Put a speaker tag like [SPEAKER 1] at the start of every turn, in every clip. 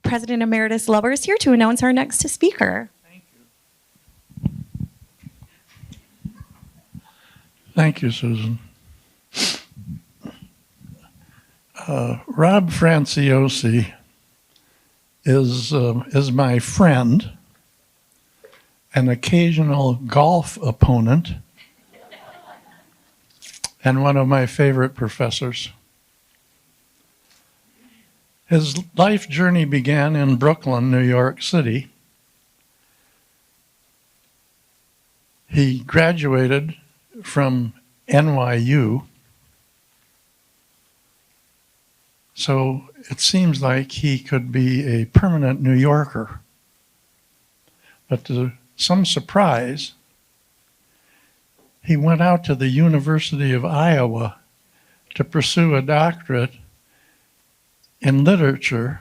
[SPEAKER 1] President Emeritus Lover is here to announce our next speaker.
[SPEAKER 2] Thank you, Susan. Rob Franciosi is my friend, an occasional golf opponent, and one of my favorite professors. His life journey began in Brooklyn, New York City. He graduated from NYU, so it seems like he could be a permanent New Yorker. But to some surprise, he went out to the University of Iowa to pursue a doctorate in literature,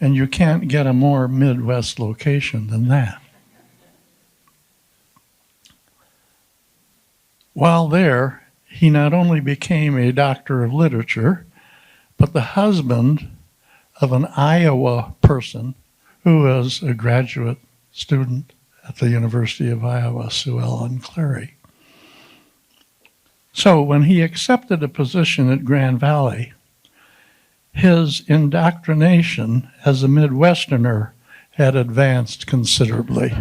[SPEAKER 2] and you can't get a more Midwest location than that. While there, he not only became a doctor of literature, but the husband of an Iowa person who was a graduate student at the University of Iowa, Sue Ellen Clary. So when he accepted a position at Grand Valley, his indoctrination as a Midwesterner had advanced considerably.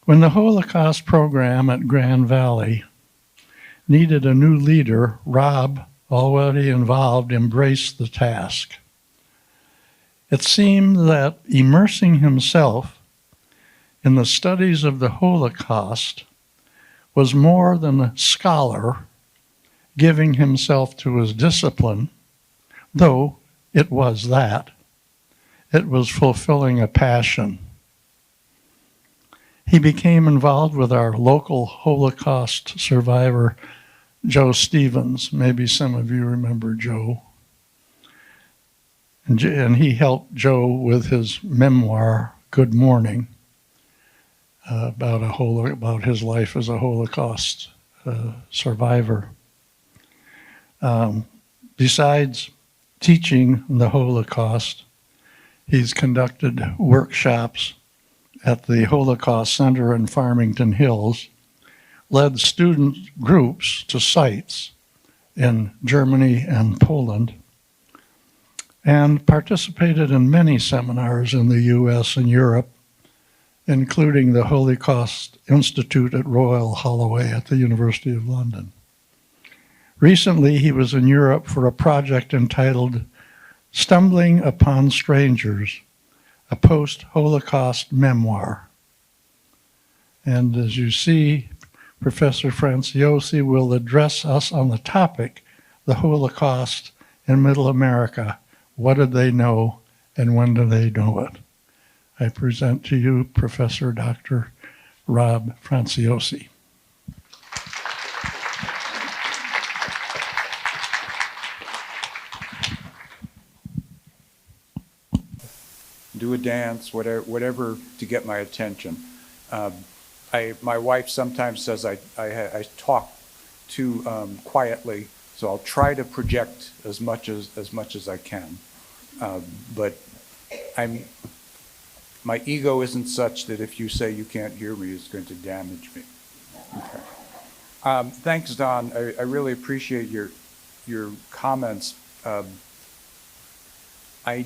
[SPEAKER 2] When the Holocaust program at Grand Valley needed a new leader, Rob, already involved, embraced the task. It seemed that immersing himself in the studies of the Holocaust was more than a scholar giving himself to his discipline, though it was that. It was fulfilling a passion. He became involved with our local Holocaust survivor, Joe Stevens. Maybe some of you remember Joe. And he helped Joe with his memoir, Good Morning, about his life as a Holocaust survivor. Besides teaching the Holocaust, he's conducted workshops at the Holocaust Center in Farmington Hills, led student groups to sites in Germany and Poland, and participated in many seminars in the US and Europe, including the Holocaust Institute at Royal Holloway at the University of London. Recently, he was in Europe for a project entitled Stumbling Upon Strangers, a post-Holocaust memoir. And as you see, Professor Franciosi will address us on the topic, the Holocaust in Middle America. What did they know and when did they know it? I present to you Professor Dr. Rob Franciosi.
[SPEAKER 3] Do a dance, whatever to get my attention. My wife sometimes says I talk too quietly, so I'll try to project as much as I can. But my ego isn't such that if you say you can't hear me, it's going to damage me. Okay. Thanks, Don. I really appreciate your comments. I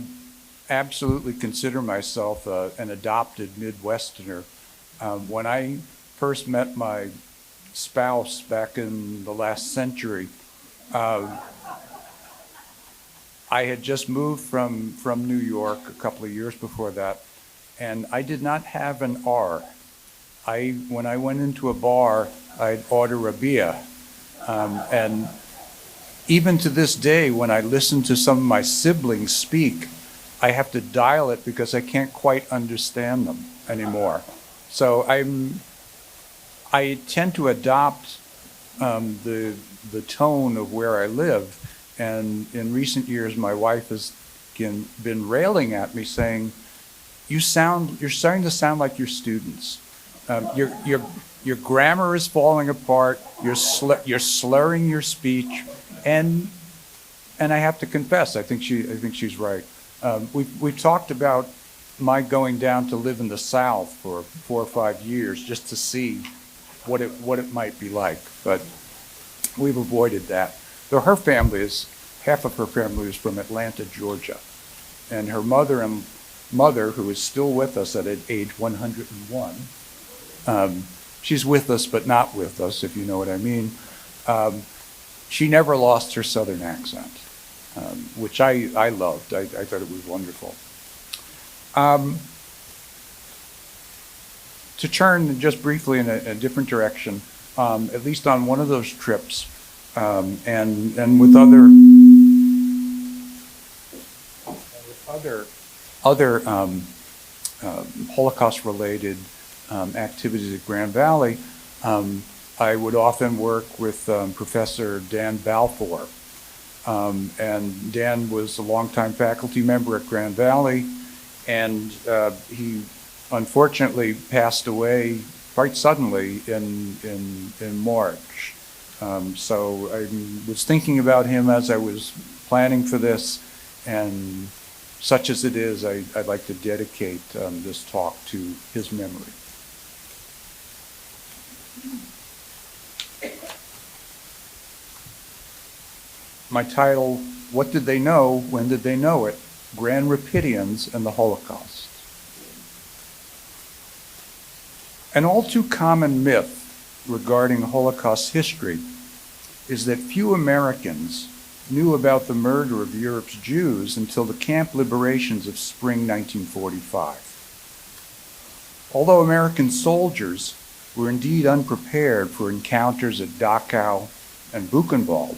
[SPEAKER 3] absolutely consider myself an adopted Midwesterner. When I first met my spouse back in the last century, I had just moved from New York a couple of years before that, and I did not have an R. When I went into a bar, I'd order a beer. And even to this day, when I listen to some of my siblings speak, I have to dial it because I can't quite understand them anymore. So I tend to adopt the tone of where I live. And in recent years, my wife has been railing at me, saying, you're starting to sound like your students. Your grammar is falling apart. You're slurring your speech, and And I have to confess, I think she's right. We've talked about my going down to live in the South for 4 or 5 years just to see what it might be like, but we've avoided that. Though half of her family is from Atlanta, Georgia, and her mother, who is still with us at age 101, she's with us but not with us, if you know what I mean. She never lost her Southern accent, which I loved. I thought it was wonderful. To turn just briefly in a different direction, at least on one of those trips, and with other Holocaust-related activities at Grand Valley, I would often work with Professor Dan Balfour. And Dan was a longtime faculty member at Grand Valley, and he unfortunately passed away quite suddenly in March. So I was thinking about him as I was planning for this, and such as it is, I'd like to dedicate this talk to his memory. My title, What Did They Know? When Did They Know It? Grand Rapidians and the Holocaust. An all too common myth regarding Holocaust history is that few Americans knew about the murder of Europe's Jews until the camp liberations of spring 1945. Although American soldiers were indeed unprepared for encounters at Dachau and Buchenwald,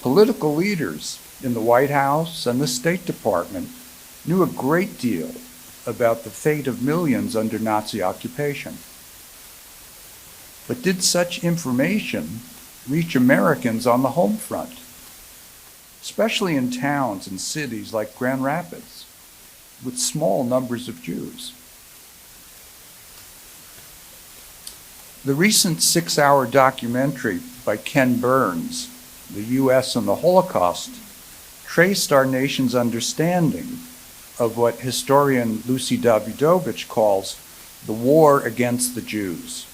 [SPEAKER 3] political leaders in the White House and the State Department knew a great deal about the fate of millions under Nazi occupation. But did such information reach Americans on the home front, especially in towns and cities like Grand Rapids, with small numbers of Jews? The recent 6-hour documentary by Ken Burns, The U.S. and the Holocaust, traced our nation's understanding of what historian Lucy Davidovich calls the war against the Jews.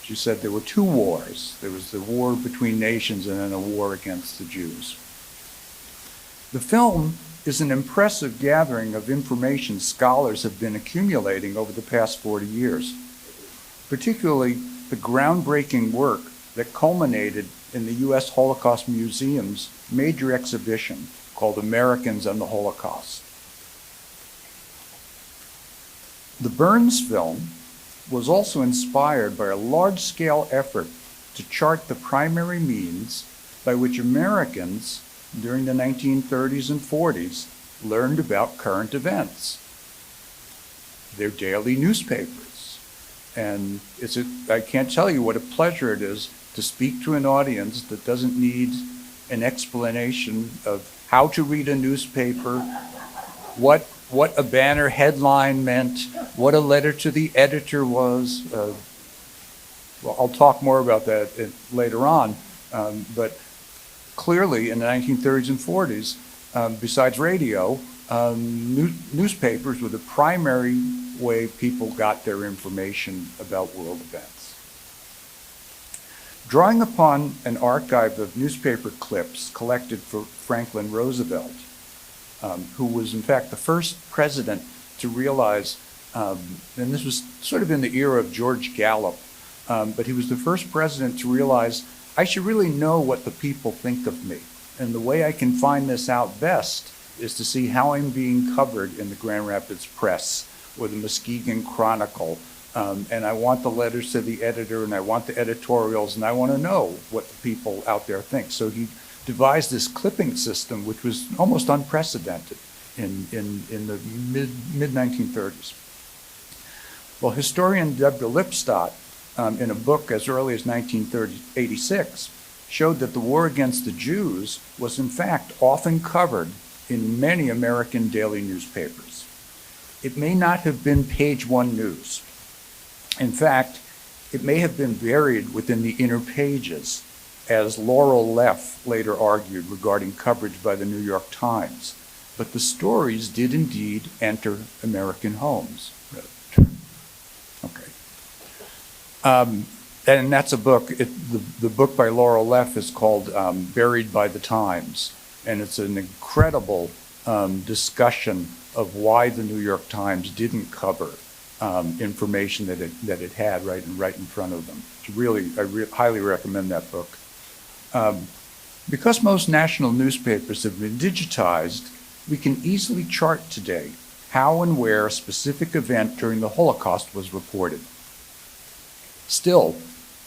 [SPEAKER 3] She said there were 2 wars. There was the war between nations and then a war against the Jews. The film is an impressive gathering of information scholars have been accumulating over the past 40 years, particularly the groundbreaking work that culminated in the U.S. Holocaust Museum's major exhibition called Americans and the Holocaust. The Burns film was also inspired by a large-scale effort to chart the primary means by which Americans during the 1930s and 40s learned about current events. Their daily newspapers. And I can't tell you what a pleasure it is to speak to an audience that doesn't need an explanation of how to read a newspaper, what a banner headline meant, what a letter to the editor was. Well, I'll talk more about that later on, but clearly in the 1930s and 40s, besides radio, newspapers were the primary way people got their information about world events. Drawing upon an archive of newspaper clips collected for Franklin Roosevelt, who was in fact the first president to realize, and this was sort of in the era of George Gallup, but he was the first president to realize, I should really know what the people think of me. And the way I can find this out best is to see how I'm being covered in the Grand Rapids Press or the Muskegon Chronicle. And I want the letters to the editor, and I want the editorials, and I want to know what the people out there think. So he devised this clipping system, which was almost unprecedented in the mid-1930s. Well, historian Deborah Lipstadt, in a book as early as 1986, showed that the war against the Jews was in fact often covered in many American daily newspapers. It may not have been page 1 news. In fact, it may have been buried within the inner pages as Laurel Leff later argued regarding coverage by the New York Times. But the stories did indeed enter American homes. Okay. And that's a book. The book by Laurel Leff is called Buried by the Times. And it's an incredible discussion of why the New York Times didn't cover information that it had right in front of them. It's really, I highly recommend that book. Because most national newspapers have been digitized, we can easily chart today how and where a specific event during the Holocaust was reported. Still,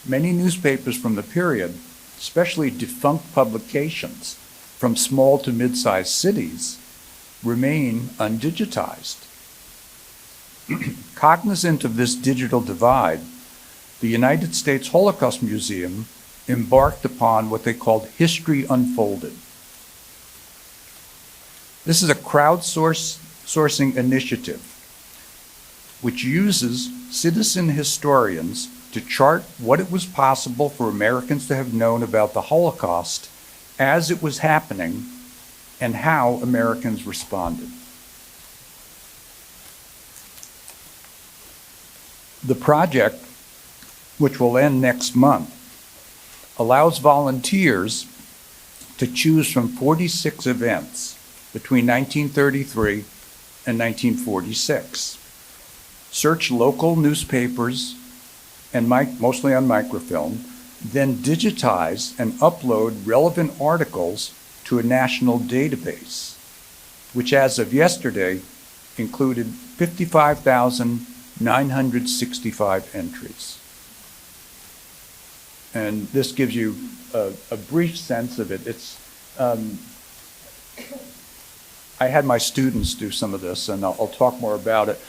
[SPEAKER 3] many newspapers from the period, especially defunct publications from small to mid-sized cities, remain undigitized. Cognizant of this digital divide, the United States Holocaust Museum embarked upon what they called History Unfolded. This is a crowdsourcing initiative which uses citizen historians to chart what it was possible for Americans to have known about the Holocaust as it was happening and how Americans responded. The project, which will end next month, allows volunteers to choose from 46 events between 1933 and 1946. Search local newspapers, and mostly on microfilm, then digitize and upload relevant articles to a national database, which as of yesterday included 55,965 entries. And this gives you a brief sense of it. I had my students do some of this, and I'll talk more about it,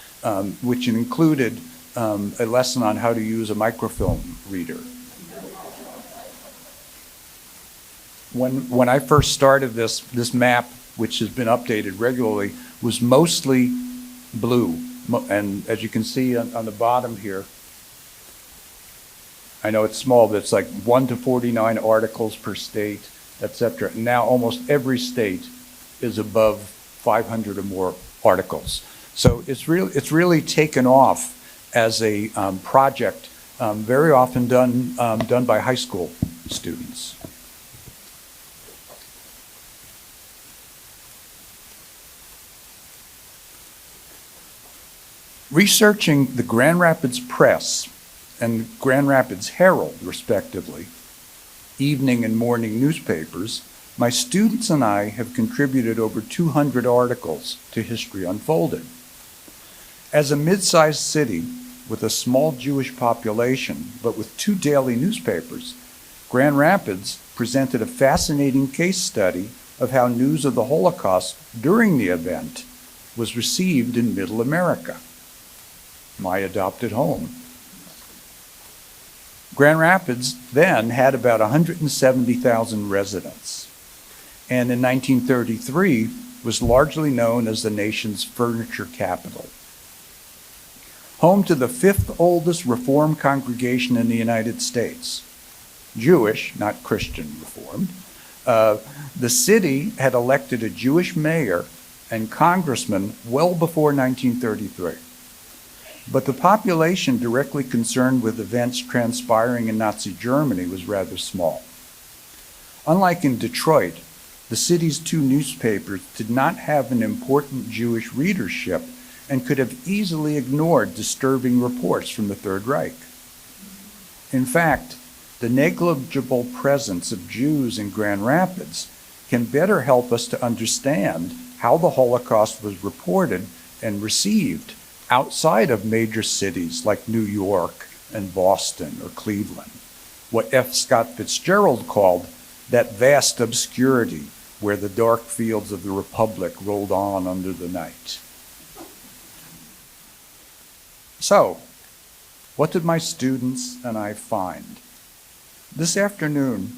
[SPEAKER 3] which included a lesson on how to use a microfilm reader. When I first started this map, which has been updated regularly, was mostly blue. And as you can see on the bottom here, I know it's small, but it's like 1 to 49 articles per state, etc. Now almost every state is above 500 or more articles. So it's really taken off as a project, very often done by high school students. Researching the Grand Rapids Press and Grand Rapids Herald, respectively, evening and morning newspapers, my students and I have contributed over 200 articles to History Unfolded. As a mid-sized city with a small Jewish population, but with 2 daily newspapers, Grand Rapids presented a fascinating case study of how news of the Holocaust during the event was received in Middle America, my adopted home. Grand Rapids then had about 170,000 residents, and in 1933 was largely known as the nation's furniture capital. Home to the 5th oldest Reform congregation in the United States, Jewish, not Christian Reformed, the city had elected a Jewish mayor and congressman well before 1933. But the population directly concerned with events transpiring in Nazi Germany was rather small. Unlike in Detroit, the city's 2 newspapers did not have an important Jewish readership and could have easily ignored disturbing reports from the Third Reich. In fact, the negligible presence of Jews in Grand Rapids can better help us to understand how the Holocaust was reported and received outside of major cities like New York and Boston or Cleveland, what F. Scott Fitzgerald called that vast obscurity where the dark fields of the Republic rolled on under the night. So, what did my students and I find? This afternoon,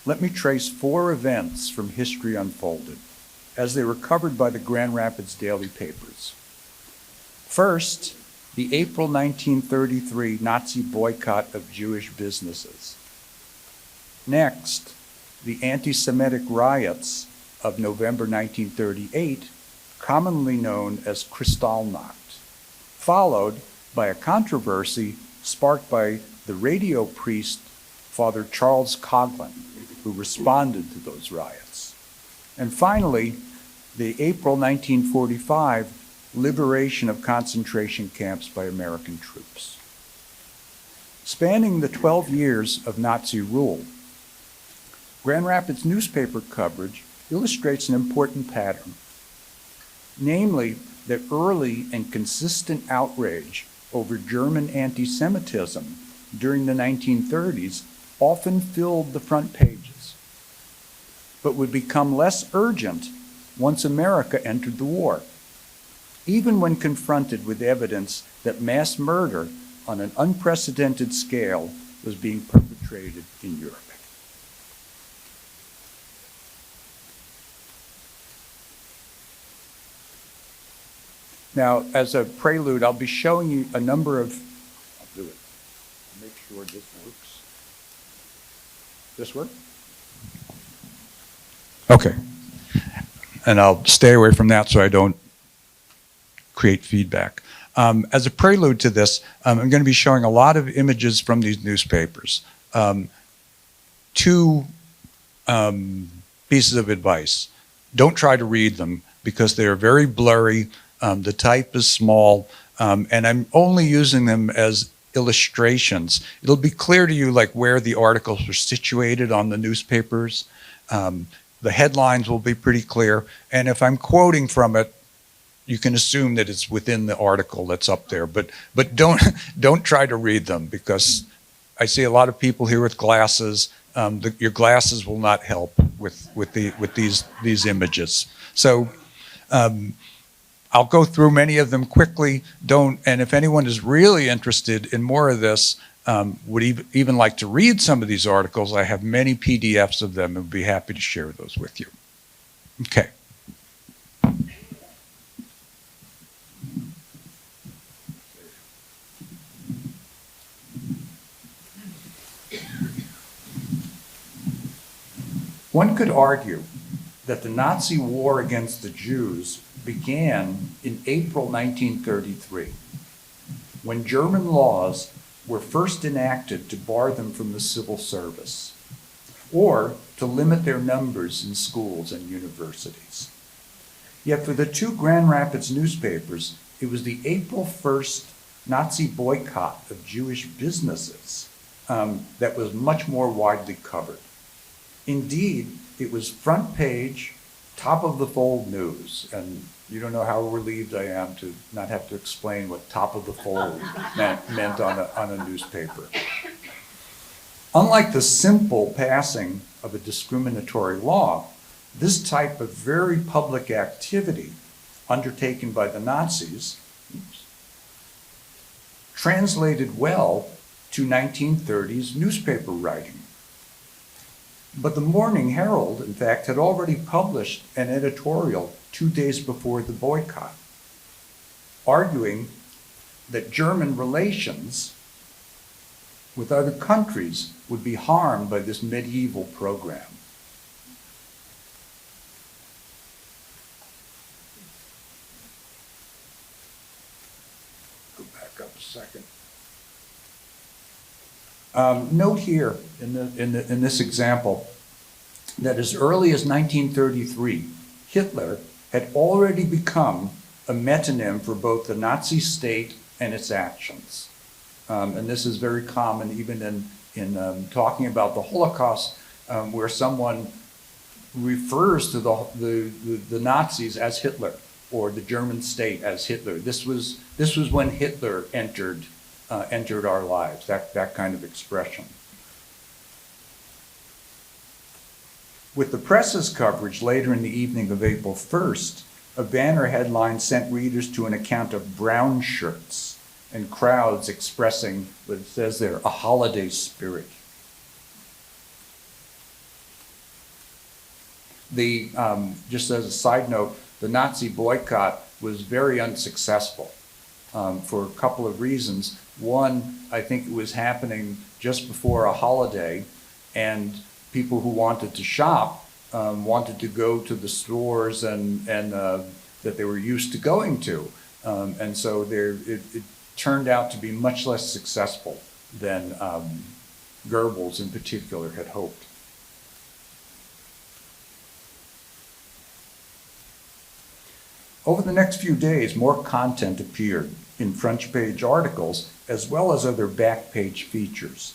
[SPEAKER 3] let me trace 4 events from History Unfolded as they were covered by the Grand Rapids daily papers. First, the April 1933 Nazi boycott of Jewish businesses. Next, the anti-Semitic riots of November 1938, commonly known as Kristallnacht, followed by a controversy sparked by the radio priest, Father Charles Coughlin, who responded to those riots. And finally, the April 1945 liberation of concentration camps by American troops. Spanning the 12 years of Nazi rule, Grand Rapids newspaper coverage illustrates an important pattern, namely that early and consistent outrage over German anti-Semitism during the 1930s often filled the front pages, but would become less urgent once America entered the war, even when confronted with evidence that mass murder on an unprecedented scale was being perpetrated in Europe. Now, as a prelude, I'll be showing you a number of, I'll do it, make sure this works. This work? Okay. And I'll stay away from that so I don't create feedback. As a prelude to this, I'm going to be showing a lot of images from these newspapers. Two pieces of advice. Don't try to read them because they are very blurry. The type is small, and I'm only using them as illustrations. It'll be clear to you like where the articles are situated on the newspapers. The headlines will be pretty clear, and if I'm quoting from it, you can assume that it's within the article that's up there. But don't try to read them because I see a lot of people here with glasses. Your glasses will not help with these images. So. I'll go through many of them quickly. And if anyone is really interested in more of this, would even like to read some of these articles, I have many PDFs of them and would be happy to share those with you. Okay. One could argue that the Nazi war against the Jews began in April 1933, when German laws were first enacted to bar them from the civil service, or to limit their numbers in schools and universities. Yet for the two Grand Rapids newspapers, it was the April 1st Nazi boycott of Jewish businesses that was much more widely covered. Indeed, it was front page, top of the fold news, and you don't know how relieved I am to not have to explain what top of the fold meant on a newspaper. Unlike the simple passing of a discriminatory law, this type of very public activity undertaken by the Nazis translated well to 1930s newspaper writing. But the Morning Herald, in fact, had already published an editorial 2 days before the boycott, arguing that German relations with other countries would be harmed by this medieval program. Go back up a second. Note here in this example that as early as 1933, Hitler had already become a metonym for both the Nazi state and its actions. And this is very common even in talking about the Holocaust, where someone refers to the Nazis as Hitler or the German state as Hitler. This was when Hitler entered our lives, that kind of expression. With the press's coverage later in the evening of April 1st, a banner headline sent readers to an account of brown shirts and crowds expressing what it says there, a holiday spirit. Just as a side note, the Nazi boycott was very unsuccessful for a couple of reasons. One, I think it was happening just before a holiday, and people who wanted to shop wanted to go to the stores and that they were used to going to. And so it turned out to be much less successful than Goebbels in particular had hoped. Over the next few days, more content appeared in front page articles as well as other back page features.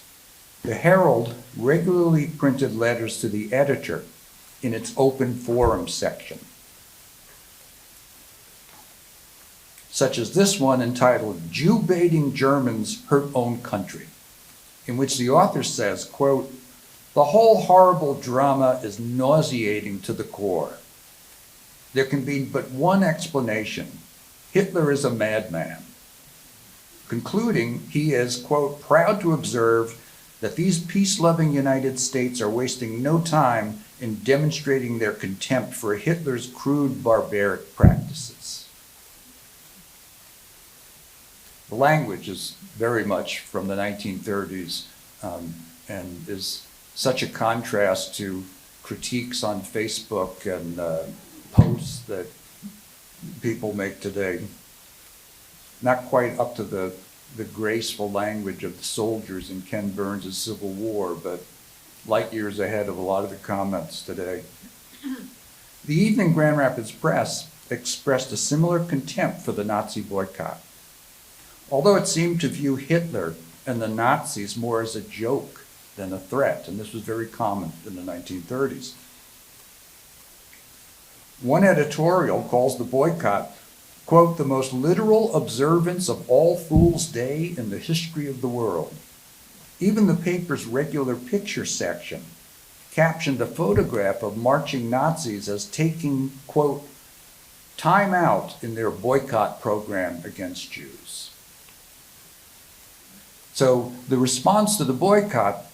[SPEAKER 3] The Herald regularly printed letters to the editor in its open forum section, such as this one entitled "Jew-Baiting Germans Hurt Own Country," in which the author says, quote, "The whole horrible drama is nauseating to the core. There can be but one explanation. Hitler is a madman." Concluding, he is, quote, "proud to observe that these peace-loving United States are wasting no time in demonstrating their contempt for Hitler's crude, barbaric practices." The language is very much from the 1930s and is such a contrast to critiques on Facebook and posts that people make today. Not quite up to the graceful language of the soldiers in Ken Burns' Civil War, but light years ahead of a lot of the comments today. The Evening Grand Rapids Press expressed a similar contempt for the Nazi boycott, although it seemed to view Hitler and the Nazis more as a joke than a threat, and this was very common in the 1930s. One editorial calls the boycott, quote, "the most literal observance of All Fools' Day in the history of the world." Even the paper's regular picture section captioned a photograph of marching Nazis as taking, quote, "time out in their boycott program against Jews." So the response to the boycott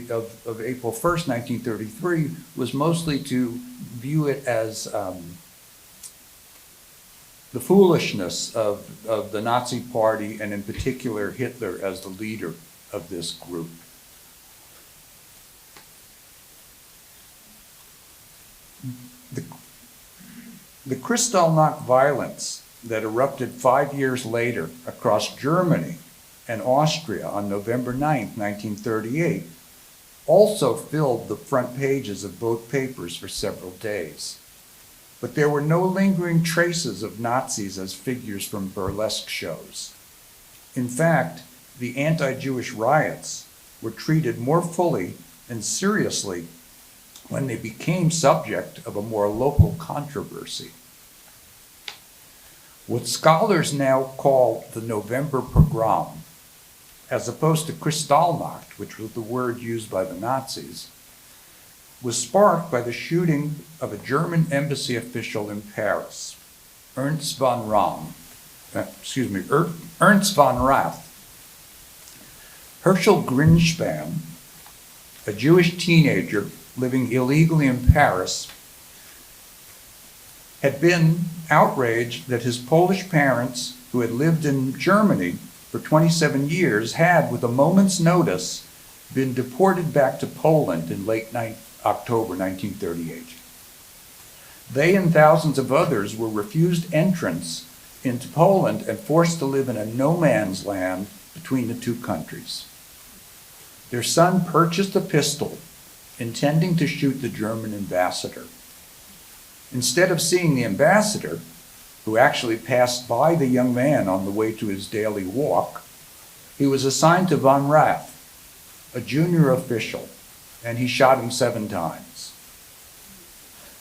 [SPEAKER 3] of April 1st, 1933, was mostly to view it as the foolishness of the Nazi Party, and in particular Hitler as the leader of this group. The Kristallnacht violence that erupted 5 years later across Germany and Austria on November 9th, 1938, also filled the front pages of both papers for several days. But there were no lingering traces of Nazis as figures from burlesque shows. In fact, the anti-Jewish riots were treated more fully and seriously when they became subject of a more local controversy. What scholars now call the November pogrom, as opposed to Kristallnacht, which was the word used by the Nazis, was sparked by the shooting of a German embassy official in Paris, Ernst von Rath. Herschel Grinspan, a Jewish teenager living illegally in Paris, had been outraged that his Polish parents, who had lived in Germany for 27 years, had, with a moment's notice, been deported back to Poland in late October 1938. They and thousands of others were refused entrance into Poland and forced to live in a no-man's land between the two countries. Their son purchased a pistol, intending to shoot the German ambassador. Instead of seeing the ambassador, who actually passed by the young man on the way to his daily walk, he was assigned to von Rath, a junior official, and he shot him 7 times.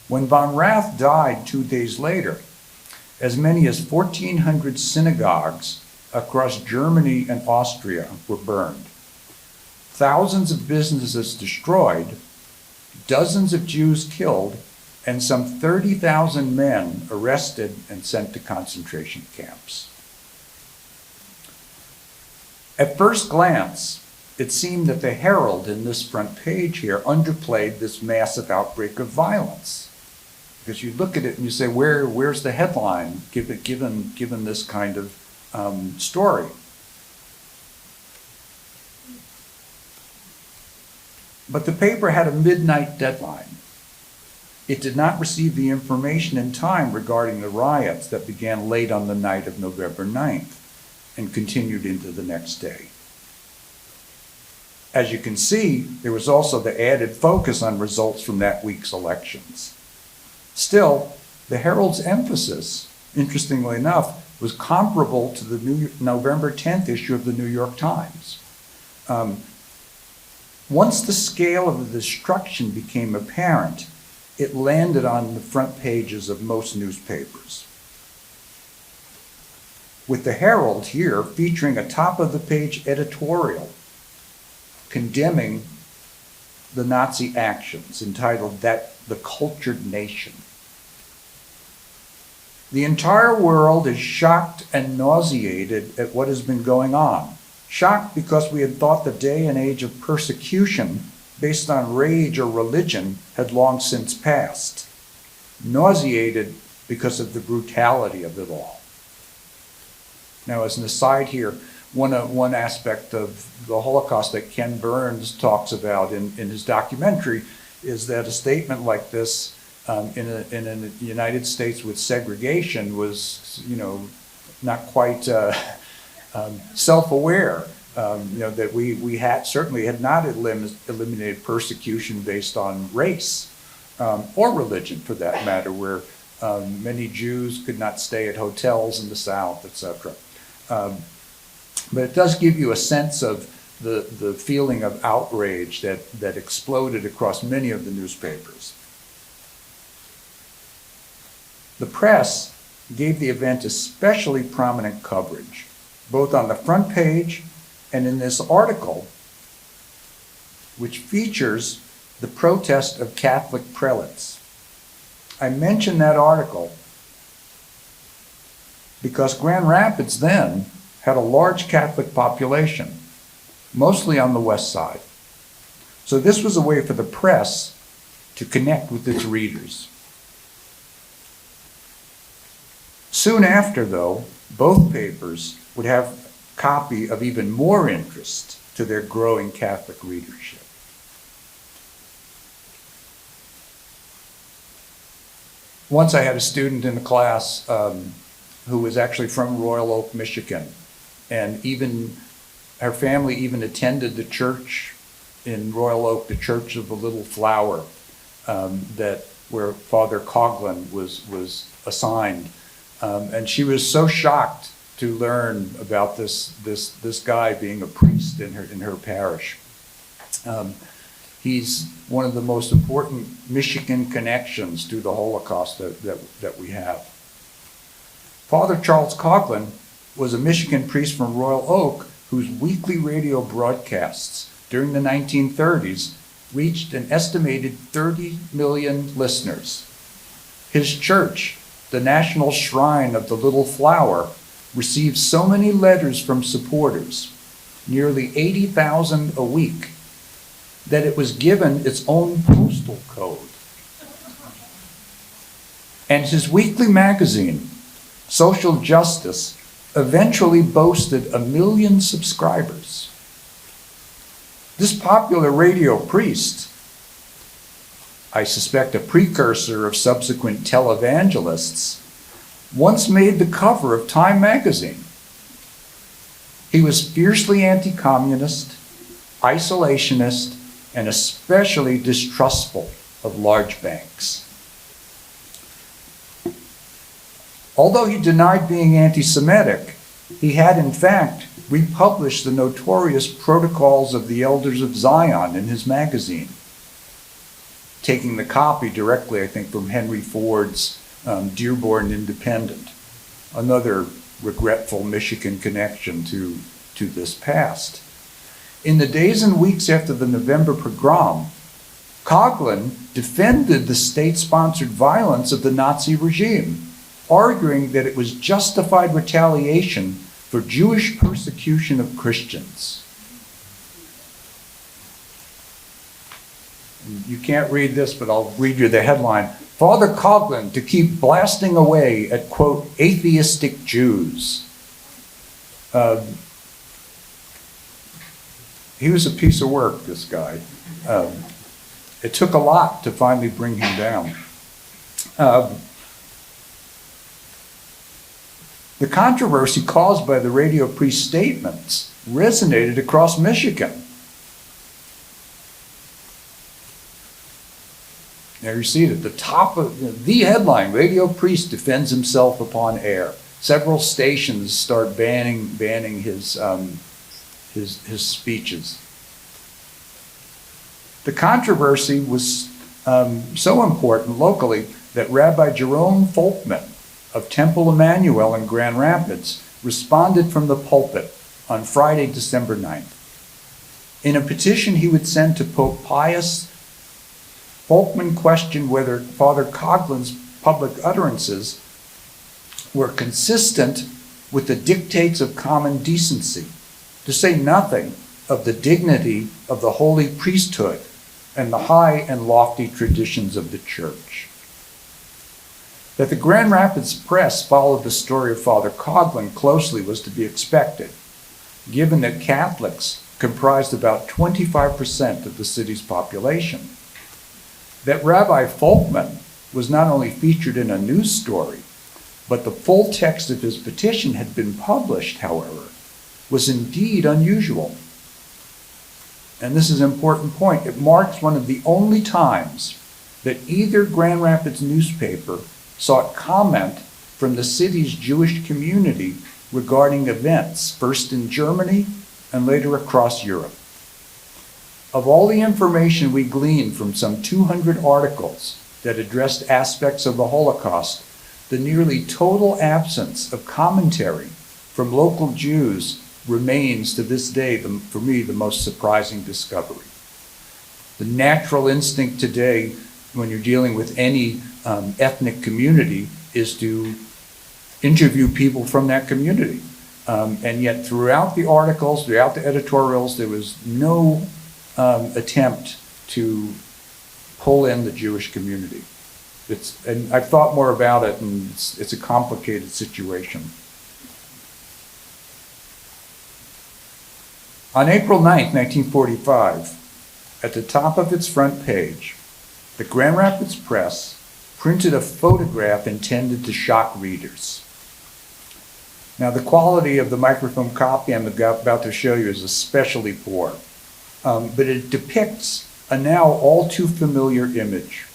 [SPEAKER 3] When von Rath died 2 days later, as many as 1,400 synagogues across Germany and Austria were burned. Thousands of businesses destroyed, dozens of Jews killed, and some 30,000 men arrested and sent to concentration camps. At first glance, it seemed that the Herald in this front page here underplayed this massive outbreak of violence. Because you look at it and you say, where's the headline given this kind of story? But the paper had a midnight deadline. It did not receive the information in time regarding the riots that began late on the night of November 9th and continued into the next day. As you can see, there was also the added focus on results from that week's elections. Still, the Herald's emphasis, interestingly enough, was comparable to the November 10th issue of the New York Times. Once the scale of the destruction became apparent, it landed on the front pages of most newspapers. With the Herald here featuring a top-of-the-page editorial condemning the Nazi actions entitled The Cultured Nation. The entire world is shocked and nauseated at what has been going on. Shocked because we had thought the day and age of persecution based on rage or religion had long since passed. Nauseated because of the brutality of it all. Now, as an aside here, one aspect of the Holocaust that Ken Burns talks about in his documentary is that a statement like this in a United States with segregation was, not quite self-aware. That we had certainly had not eliminated persecution based on race or religion, for that matter, where many Jews could not stay at hotels in the South, etc. But it does give you a sense of the feeling of outrage that exploded across many of the newspapers. The press gave the event especially prominent coverage, both on the front page and in this article, which features the protest of Catholic prelates. I mention that article because Grand Rapids then had a large Catholic population, mostly on the west side. So this was a way for the press to connect with its readers. Soon after, though, both papers would have a copy of even more interest to their growing Catholic readership. Once I had a student in the class who was actually from Royal Oak, Michigan, and even her family even attended the church in Royal Oak, the Church of the Little Flower, where Father Coughlin was assigned. And she was so shocked to learn about this guy being a priest in her parish. He's one of the most important Michigan connections to the Holocaust that we have. Father Charles Coughlin was a Michigan priest from Royal Oak whose weekly radio broadcasts during the 1930s reached an estimated 30 million listeners. His church, the National Shrine of the Little Flower, received so many letters from supporters, nearly 80,000 a week, that it was given its own postal code. And his weekly magazine, Social Justice, eventually boasted 1 million subscribers. This popular radio priest, I suspect a precursor of subsequent televangelists, once made the cover of Time magazine. He was fiercely anti-communist, isolationist, and especially distrustful of large banks. Although he denied being anti-Semitic, he had in fact republished the notorious Protocols of the Elders of Zion in his magazine, taking the copy directly, I think, from Henry Ford's Dearborn Independent, another regretful Michigan connection to this past. In the days and weeks after the November pogrom, Coughlin defended the state-sponsored violence of the Nazi regime, arguing that it was justified retaliation for Jewish persecution of Christians. You can't read this, but I'll read you the headline. Father Coughlin to keep blasting away at, quote, atheistic Jews. He was a piece of work, this guy. It took a lot to finally bring him down. The controversy caused by the radio priest statements resonated across Michigan. There you see it at the top of the headline, Radio Priest defends himself upon air. Several stations start banning his speeches. The controversy was so important locally that Rabbi Jerome Folkman of Temple Emmanuel in Grand Rapids responded from the pulpit on Friday, December 9th. In a petition he would send to Pope Pius, Folkman questioned whether Father Coughlin's public utterances were consistent with the dictates of common decency, to say nothing of the dignity of the holy priesthood and the high and lofty traditions of the Church. That the Grand Rapids press followed the story of Father Coughlin closely was to be expected, given that Catholics comprised about 25% of the city's population. That Rabbi Folkman was not only featured in a news story, but the full text of his petition had been published, however, was indeed unusual. And this is an important point. It marks one of the only times that either Grand Rapids newspaper sought comment from the city's Jewish community regarding events, first in Germany and later across Europe. Of all the information we gleaned from some 200 articles that addressed aspects of the Holocaust, the nearly total absence of commentary from local Jews remains to this day, for me, the most surprising discovery. The natural instinct today, when you're dealing with any ethnic community, is to interview people from that community. And yet throughout the articles, throughout the editorials, there was no attempt to pull in the Jewish community. And I've thought more about it, and it's a complicated situation. On April 9th, 1945, at the top of its front page, the Grand Rapids Press printed a photograph intended to shock readers. Now, the quality of the microfilm copy I'm about to show you is especially poor, but it depicts a now all too familiar image.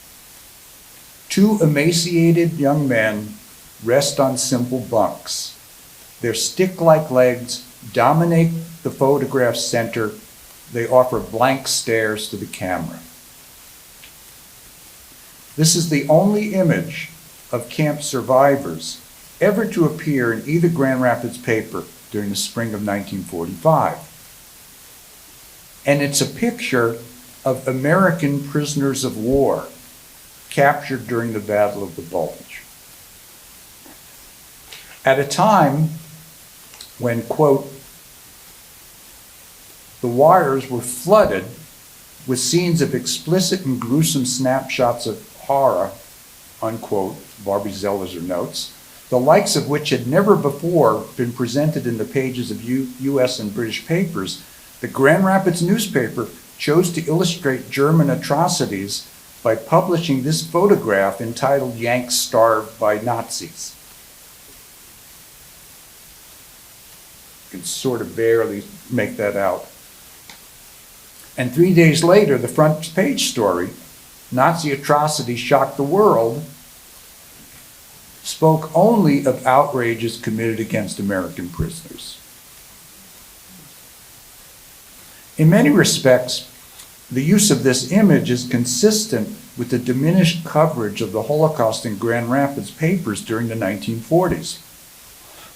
[SPEAKER 3] Two emaciated young men rest on simple bunks. Their stick-like legs dominate the photograph's center. They offer blank stares to the camera. This is the only image of camp survivors ever to appear in either Grand Rapids paper during the spring of 1945. And it's a picture of American prisoners of war captured during the Battle of the Bulge. At a time when, quote, the wires were flooded with scenes of explicit and gruesome snapshots of horror, unquote, Barbie Zellizer notes, the likes of which had never before been presented in the pages of U.S. and British papers, the Grand Rapids newspaper chose to illustrate German atrocities by publishing this photograph entitled "Yanks Starved by Nazis." You can sort of barely make that out. And 3 days later, the front page story, "Nazi Atrocities Shocked the World," spoke only of outrages committed against American prisoners. In many respects, the use of this image is consistent with the diminished coverage of the Holocaust in Grand Rapids papers during the 1940s.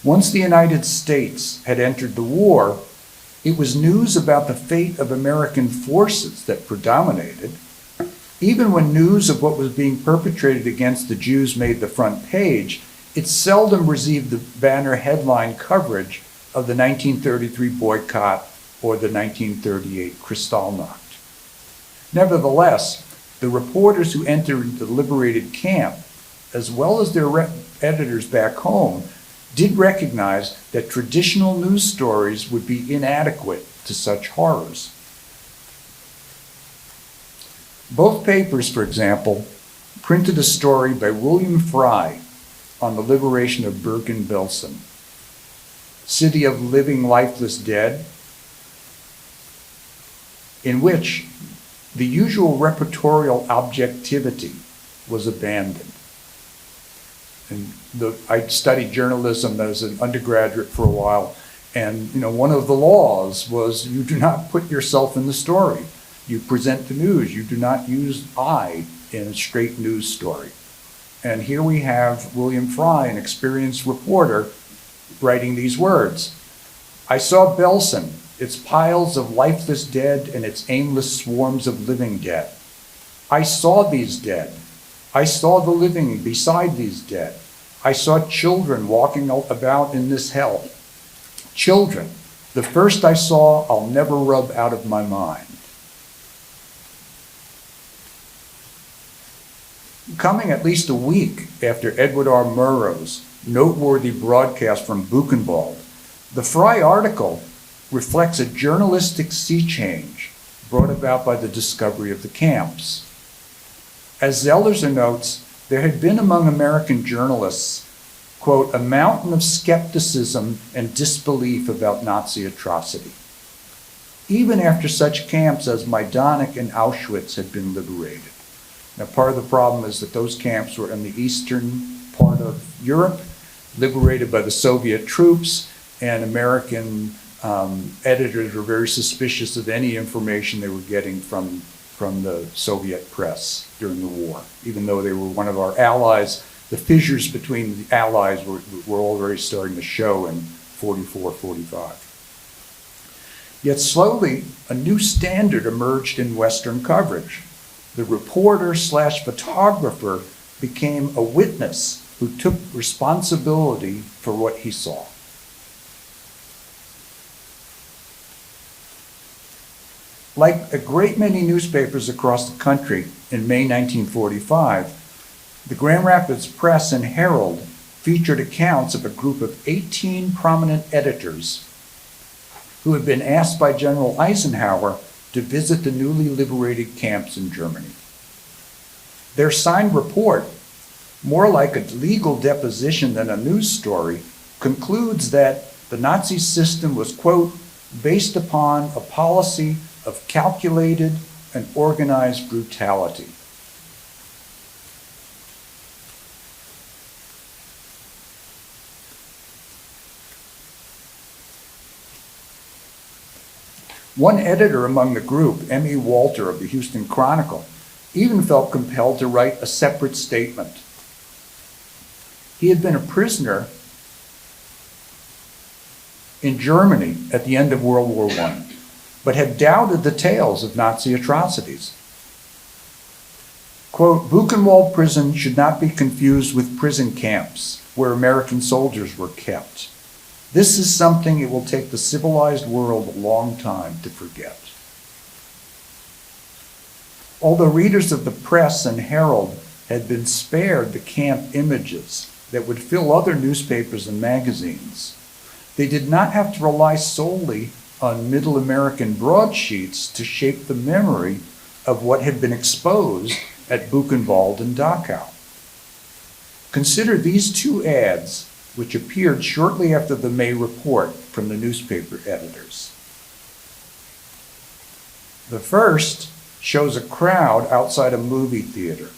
[SPEAKER 3] Once the United States had entered the war, it was news about the fate of American forces that predominated. Even when news of what was being perpetrated against the Jews made the front page, it seldom received the banner headline coverage of the 1933 boycott or the 1938 Kristallnacht. Nevertheless, the reporters who entered the liberated camp, as well as their editors back home, did recognize that traditional news stories would be inadequate to such horrors. Both papers, for example, printed a story by William Fry on the liberation of Bergen-Belsen, city of living lifeless dead, in which the usual repertorial objectivity was abandoned. And I studied journalism as an undergraduate for a while, and one of the laws was you do not put yourself in the story. You present the news. You do not use I in a straight news story. And here we have William Fry, an experienced reporter, writing these words. I saw Belsen, its piles of lifeless dead and its aimless swarms of living dead. I saw these dead. I saw the living beside these dead. I saw children walking about in this hell. Children, the first I saw, I'll never rub out of my mind. Coming at least a week after Edward R. Murrow's noteworthy broadcast from Buchenwald, the Fry article reflects a journalistic sea change brought about by the discovery of the camps. As Zellerser notes, there had been among American journalists, quote, a mountain of skepticism and disbelief about Nazi atrocity, even after such camps as Majdanek and Auschwitz had been liberated. Now, part of the problem is that those camps were in the eastern part of Europe, liberated by the Soviet troops, and American editors were very suspicious of any information they were getting from the Soviet press during the war. Even though they were one of our allies, the fissures between the allies were already starting to show in 44, 45. Yet slowly, a new standard emerged in Western coverage. The reporter/photographer became a witness who took responsibility for what he saw. Like a great many newspapers across the country in May 1945, the Grand Rapids Press and Herald featured accounts of a group of 18 prominent editors who had been asked by General Eisenhower to visit the newly liberated camps in Germany. Their signed report, more like a legal deposition than a news story, concludes that the Nazi system was, quote, based upon a policy of calculated and organized brutality. One editor among the group, M.E. Walter of the Houston Chronicle, even felt compelled to write a separate statement. He had been a prisoner in Germany at the end of World War I, but had doubted the tales of Nazi atrocities. Quote, Buchenwald prison should not be confused with prison camps where American soldiers were kept. This is something it will take the civilized world a long time to forget. Although readers of the Press and Herald had been spared the camp images that would fill other newspapers and magazines, they did not have to rely solely on Middle American broadsheets to shape the memory of what had been exposed at Buchenwald and Dachau. Consider these two ads, which appeared shortly after the May report from the newspaper editors. The first shows a crowd outside a movie theater.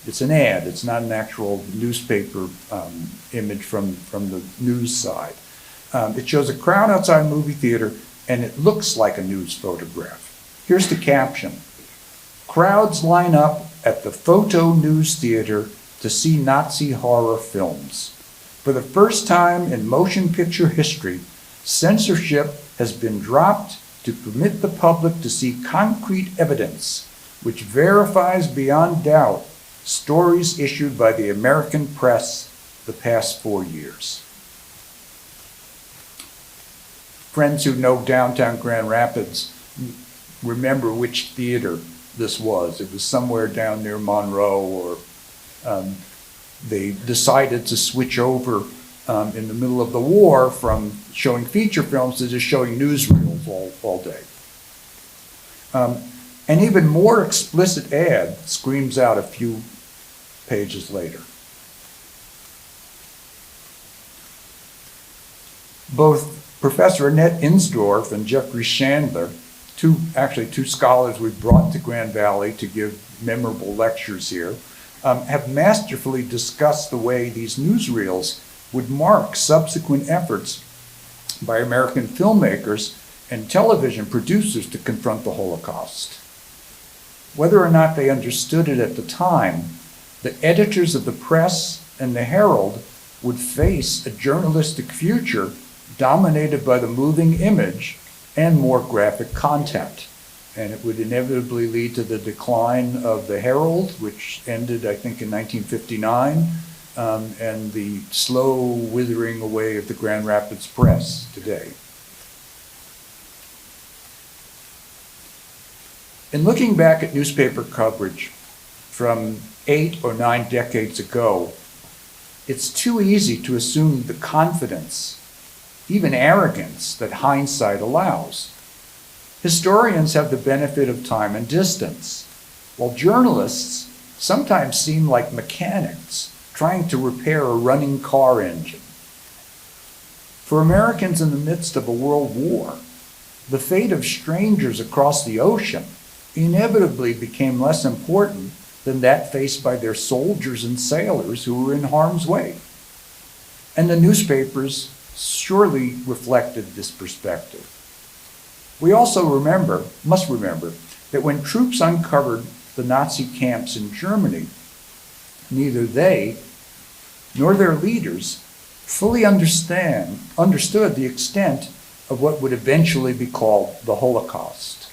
[SPEAKER 3] It's an ad, it's not an actual newspaper image from the news side. It shows a crowd outside a movie theater, and it looks like a news photograph. Here's the caption. Crowds line up at the Photo News Theater to see Nazi horror films. For the first time in motion picture history, censorship has been dropped to permit the public to see concrete evidence which verifies beyond doubt stories issued by the American press the past 4 years. Friends who know downtown Grand Rapids remember which theater this was. It was somewhere down near Monroe, or they decided to switch over in the middle of the war from showing feature films to just showing newsreels all day. An even more explicit ad screams out a few pages later. Both Professor Annette Insdorf and Jeffrey Chandler, two scholars we've brought to Grand Valley to give memorable lectures here, have masterfully discussed the way these newsreels would mark subsequent efforts by American filmmakers and television producers to confront the Holocaust. Whether or not they understood it at the time, the editors of the Press and the Herald would face a journalistic future dominated by the moving image and more graphic content. And it would inevitably lead to the decline of the Herald, which ended, I think, in 1959, and the slow withering away of the Grand Rapids Press today. In looking back at newspaper coverage from 8 or 9 decades ago, it's too easy to assume the confidence, even arrogance, that hindsight allows. Historians have the benefit of time and distance, while journalists sometimes seem like mechanics trying to repair a running car engine. For Americans in the midst of a world war, the fate of strangers across the ocean inevitably became less important than that faced by their soldiers and sailors who were in harm's way. And the newspapers surely reflected this perspective. We also must remember, that when troops uncovered the Nazi camps in Germany, neither they nor their leaders fully understood the extent of what would eventually be called the Holocaust.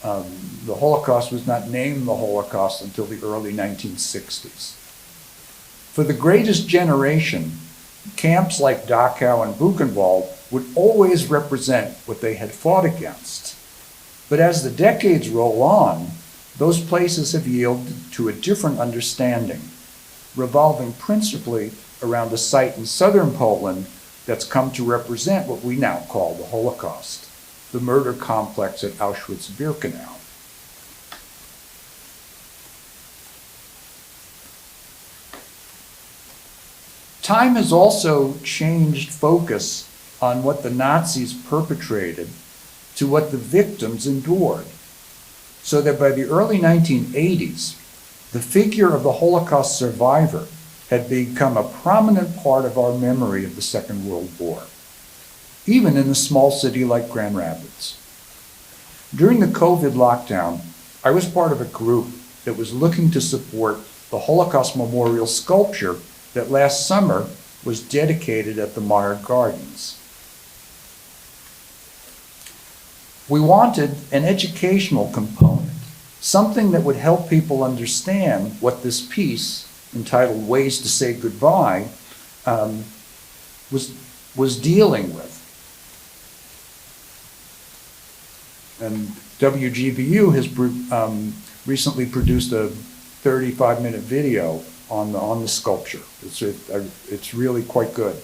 [SPEAKER 3] The Holocaust was not named the Holocaust until the early 1960s. For the greatest generation, camps like Dachau and Buchenwald would always represent what they had fought against. But as the decades roll on, those places have yielded to a different understanding, revolving principally around a site in southern Poland that's come to represent what we now call the Holocaust, the murder complex at Auschwitz-Birkenau. Time has also changed focus on what the Nazis perpetrated to what the victims endured, so that by the early 1980s, the figure of the Holocaust survivor had become a prominent part of our memory of the Second World War, even in a small city like Grand Rapids. During the COVID lockdown, I was part of a group that was looking to support the Holocaust Memorial sculpture that last summer was dedicated at the Meyer Gardens. We wanted an educational component, something that would help people understand what this piece, entitled Ways to Say Goodbye, was dealing with. And WGVU has recently produced a 35-minute video on the sculpture. It's really quite good.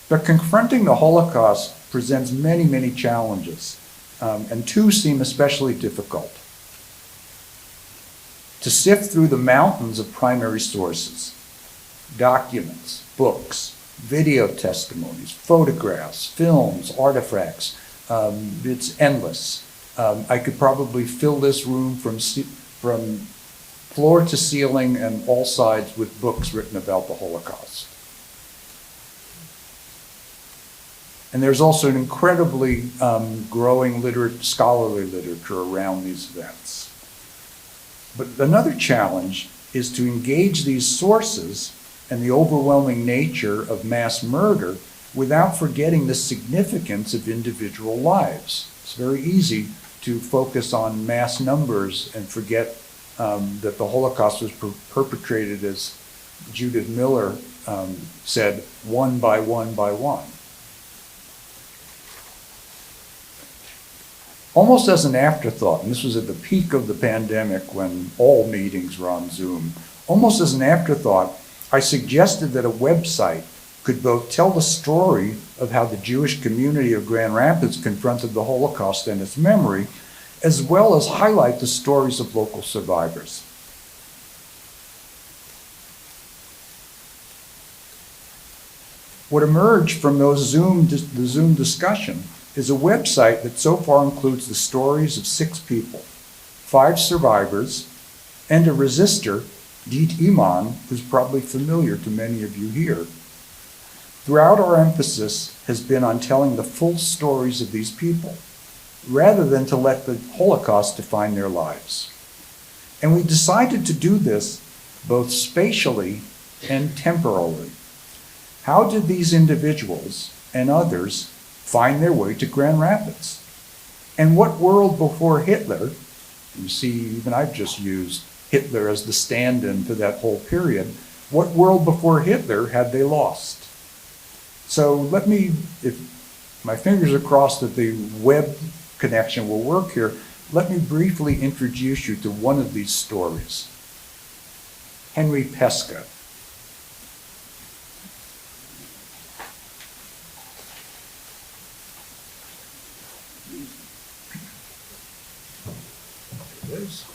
[SPEAKER 3] But confronting the Holocaust presents many, many challenges, and two seem especially difficult. To sift through the mountains of primary sources, documents, books, video testimonies, photographs, films, artifacts, it's endless. I could probably fill this room from floor to ceiling and all sides with books written about the Holocaust. And there's also an incredibly growing scholarly literature around these events. But another challenge is to engage these sources and the overwhelming nature of mass murder without forgetting the significance of individual lives. It's very easy to focus on mass numbers and forget that the Holocaust was perpetrated, as Judith Miller said, one by one by one. Almost as an afterthought, and this was at the peak of the pandemic when all meetings were on Zoom, almost as an afterthought, I suggested that a website could both tell the story of how the Jewish community of Grand Rapids confronted the Holocaust and its memory, as well as highlight the stories of local survivors. What emerged from the Zoom discussion is a website that so far includes the stories of 6 people, 5 survivors, and a resistor, Deet Iman, who's probably familiar to many of you here. Throughout, our emphasis has been on telling the full stories of these people, rather than to let the Holocaust define their lives. And we decided to do this both spatially and temporally. How did these individuals and others find their way to Grand Rapids? And what world before Hitler, you see, even I've just used Hitler as the stand-in for that whole period, what world before Hitler had they lost? So let me, if my fingers are crossed that the web connection will work here, let me briefly introduce you to one of these stories. Henry Pesca. There it is.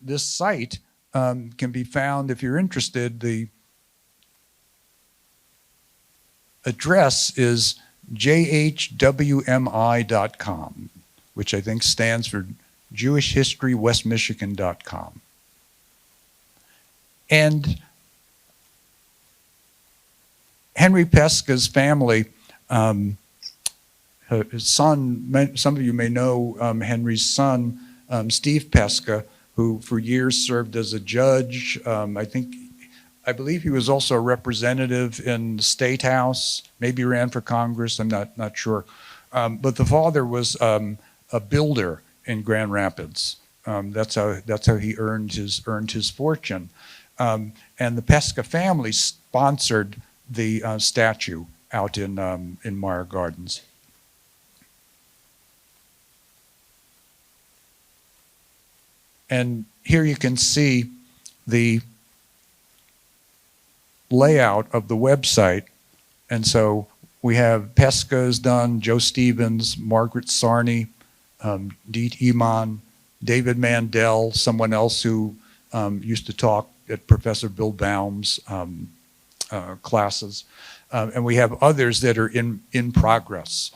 [SPEAKER 3] This site can be found, if you're interested. The address is jhwmi.com, which I think stands for jewishhistorywestmichigan.com. And Henry Pesca's family, his son, some of you may know Henry's son, Steve Pesca, who for years served as a judge. I believe he was also a representative in the State House, maybe ran for Congress, I'm not sure. But the father was a builder in Grand Rapids. That's how he earned his fortune. And the Pesca family sponsored the statue out in Meyer Gardens. And here you can see the layout of the website. And so we have Pesca is done, Joe Stevens, Margaret Sarney, Deet Iman, David Mandel, someone else who used to talk at Professor Bill Baum's classes. And we have others that are in progress.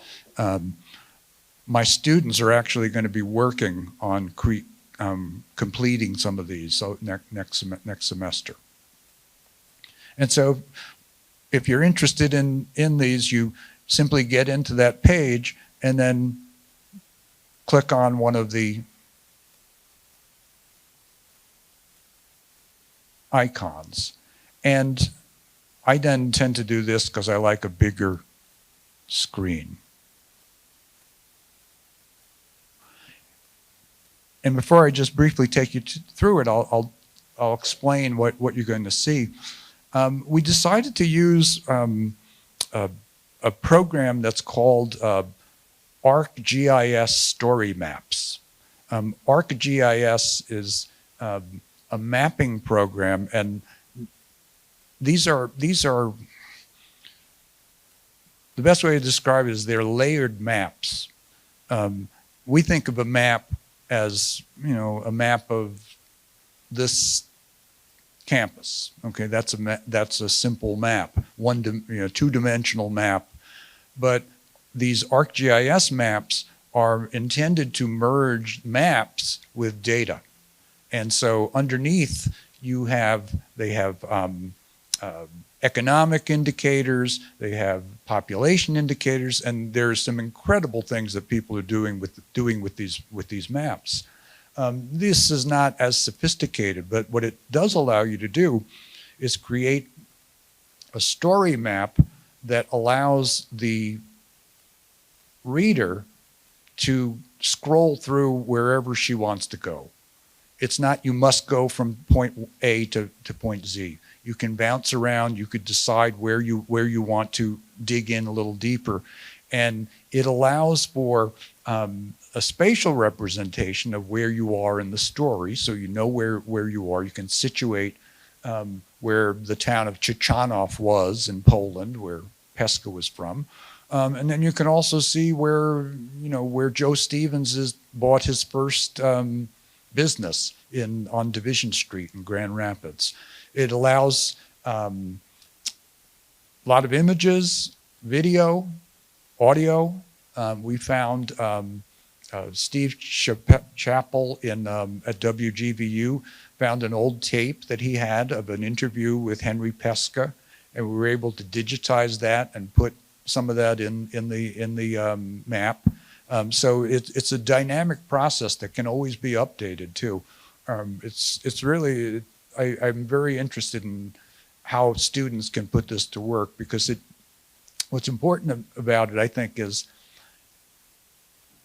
[SPEAKER 3] My students are actually going to be working on completing some of these next semester. And so if you're interested in these, you simply get into that page and then click on one of the icons. And I then tend to do this because I like a bigger screen. And before I just briefly take you through it, I'll explain what you're going to see. We decided to use a program that's called ArcGIS Story Maps. ArcGIS is a mapping program, and these are the best way to describe it is they're layered maps. We think of a map as, a map of this campus. Okay, that's a simple map, two-dimensional map. But these ArcGIS maps are intended to merge maps with data, and so underneath they have economic indicators, they have population indicators, and there's some incredible things that people are doing with these maps. This is not as sophisticated, but what it does allow you to do is create a story map that allows the reader to scroll through wherever she wants to go. It's not you must go from point A to point Z. You can bounce around. You could decide where you want to dig in a little deeper, and it allows for a spatial representation of where you are in the story, so you know where you are. You can situate where the town of Ciechanów was in Poland, where Pesca was from, and then you can also see where Joe Stevens bought his first business on Division Street in Grand Rapids. It allows a lot of images, video, audio. We found Steve Chappell at WGVU found an old tape that he had of an interview with Henry Pesca, and we were able to digitize that and put some of that in the map. So it's a dynamic process that can always be updated too. It's really, I'm very interested in how students can put this to work, because what's important about it, I think, is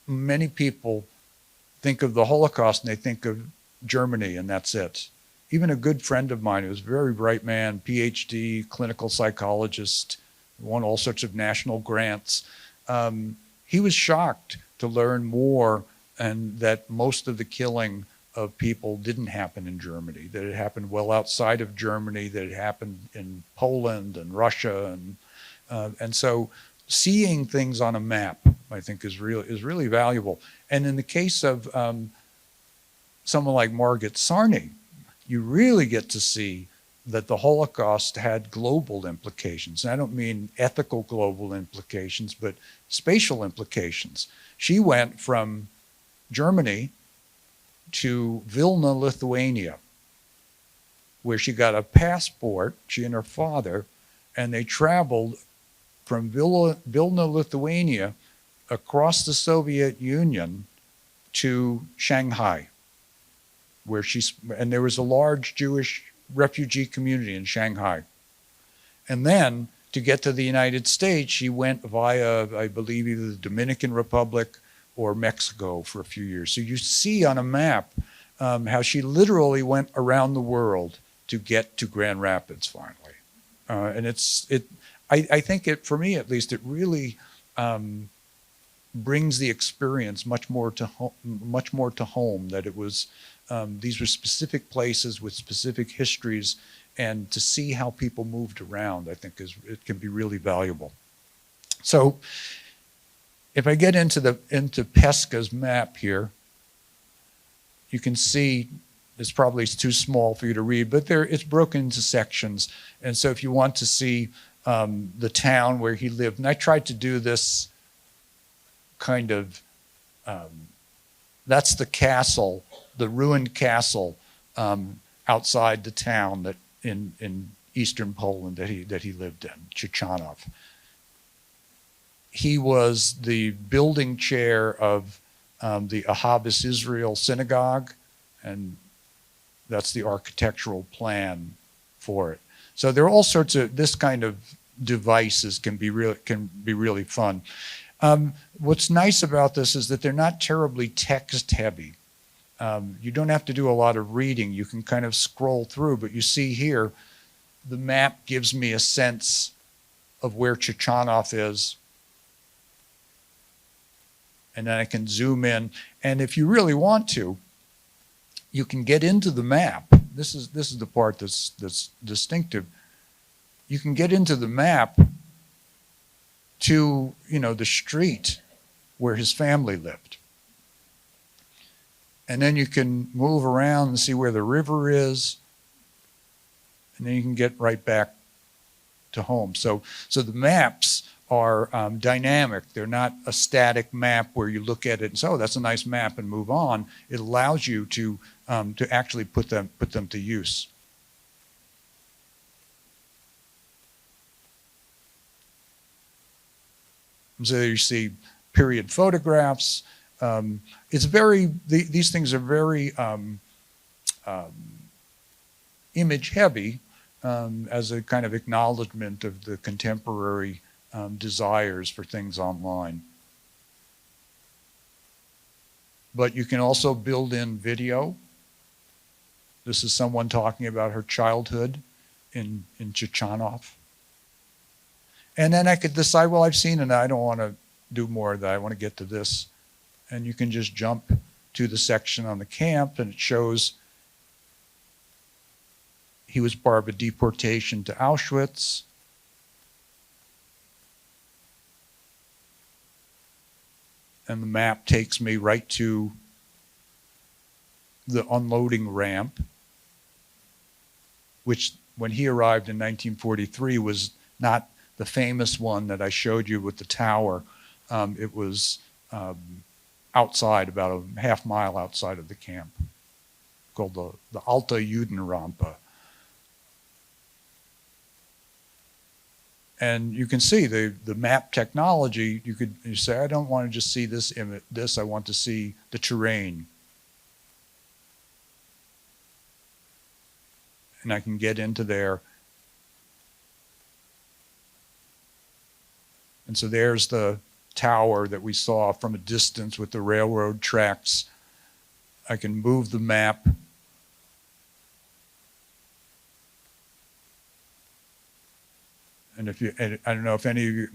[SPEAKER 3] many people think of the Holocaust and they think of Germany and that's it. Even a good friend of mine, who was a very bright man, PhD, clinical psychologist, won all sorts of national grants, he was shocked to learn more, and that most of the killing of people didn't happen in Germany, that it happened well outside of Germany, that it happened in Poland and Russia, and so seeing things on a map, I think, is really valuable. And in the case of someone like Margit Sarney, you really get to see that the Holocaust had global implications. And I don't mean ethical global implications, but spatial implications. She went from Germany to Vilna, Lithuania, where she got a passport, she and her father, and they traveled from Vilna, Lithuania, across the Soviet Union to Shanghai, and there was a large Jewish refugee community in Shanghai. And then to get to the United States, she went via, I believe, either the Dominican Republic or Mexico for a few years. So you see on a map how she literally went around the world to get to Grand Rapids finally. And I think for me at least, it really brings the experience much more to home, that it was, these were specific places with specific histories, and to see how people moved around, I think it can be really valuable. So if I get into Pesca's map here, you can see it's probably too small for you to read, but it's broken into sections. And so if you want to see the town where he lived, and I tried to do this kind of, that's the castle, the ruined castle outside the town that in eastern Poland that he lived in, Ciechanów. He was the building chair of the Ahavas Israel synagogue, and that's the architectural plan for it. So there are all sorts of this kind of devices can be really fun. What's nice about this is that they're not terribly text heavy. You don't have to do a lot of reading. You can kind of scroll through, but you see here, the map gives me a sense of where Ciechanów is. And then I can zoom in. And if you really want to, you can get into the map. This is the part that's distinctive. You can get into the map to, the street where his family lived. And then you can move around and see where the river is, and then you can get right back to home. So the maps are dynamic. They're not a static map where you look at it and say, oh, that's a nice map, and move on. It allows you to actually put them to use. So you see period photographs. These things are very image heavy as a kind of acknowledgement of the contemporary desires for things online. But you can also build in video. This is someone talking about her childhood in Chechanov. And then I could decide, well, I've seen it, I don't want to do more of that, I want to get to this. And you can just jump to the section on the camp, and it shows he was part of a deportation to Auschwitz. And the map takes me right to the unloading ramp, which when he arrived in 1943 was not the famous one that I showed you with the tower. It was outside, about a half mile outside of the camp, called the Alte Judenrampe. And you can see the map technology. You say, I don't want to just see this, I want to see the terrain. And I can get into there. And so there's the tower that we saw from a distance with the railroad tracks. I can move the map. And I don't know if any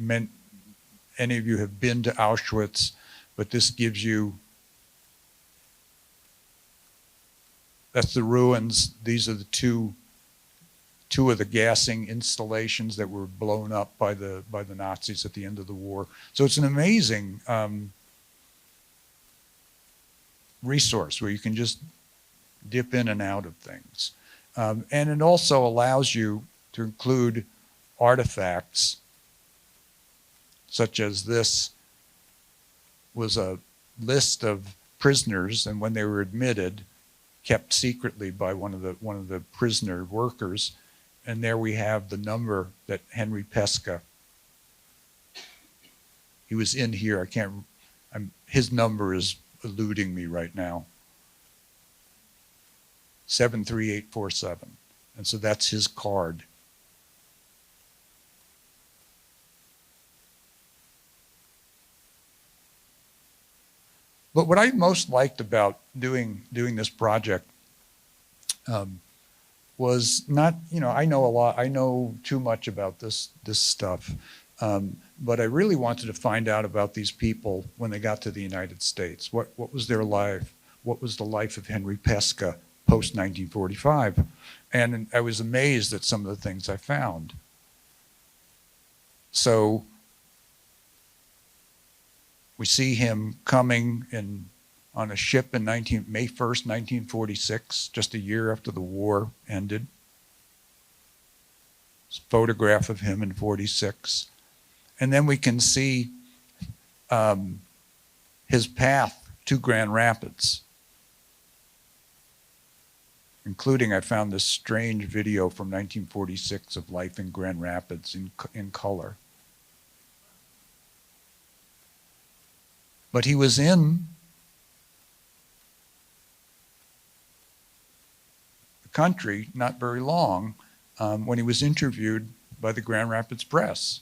[SPEAKER 3] of you have been to Auschwitz, but this gives you, that's the ruins. These are the two of the gassing installations that were blown up by the Nazis at the end of the war. So it's an amazing resource where you can just dip in and out of things. And it also allows you to include artifacts, such as this was a list of prisoners, and when they were admitted, kept secretly by one of the prisoner workers. And there we have the number that Henry Pesca, he was in here. His number is eluding me right now. 73847. And so that's his card. But what I most liked about doing this project was not, I know too much about this stuff, but I really wanted to find out about these people when they got to the United States. What was their life? What was the life of Henry Pesca post-1945? And I was amazed at some of the things I found. So we see him coming on a ship in May 1st, 1946, just a year after the war ended. It's a photograph of him in 46. And then we can see his path to Grand Rapids, including, I found this strange video from 1946 of life in Grand Rapids in color. But he was in the country not very long when he was interviewed by the Grand Rapids Press.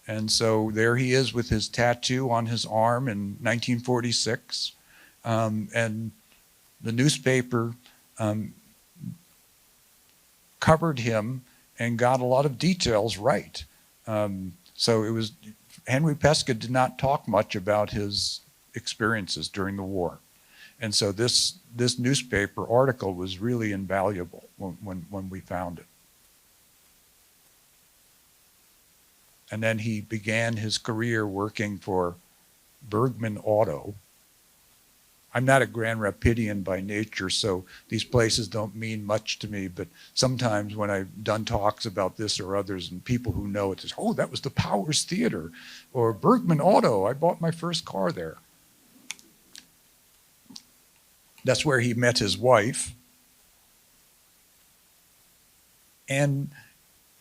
[SPEAKER 3] And so there he is with his tattoo on his arm in 1946. And the newspaper covered him and got a lot of details right. So it was, Henry Pesca did not talk much about his experiences during the war. And so this newspaper article was really invaluable when we found it. And then he began his career working for Bergman Auto. I'm not a Grand Rapidian by nature, so these places don't mean much to me, but sometimes when I've done talks about this or others and people who know it say, oh, that was the Powers Theater, or Bergman Auto, I bought my first car there. That's where he met his wife. And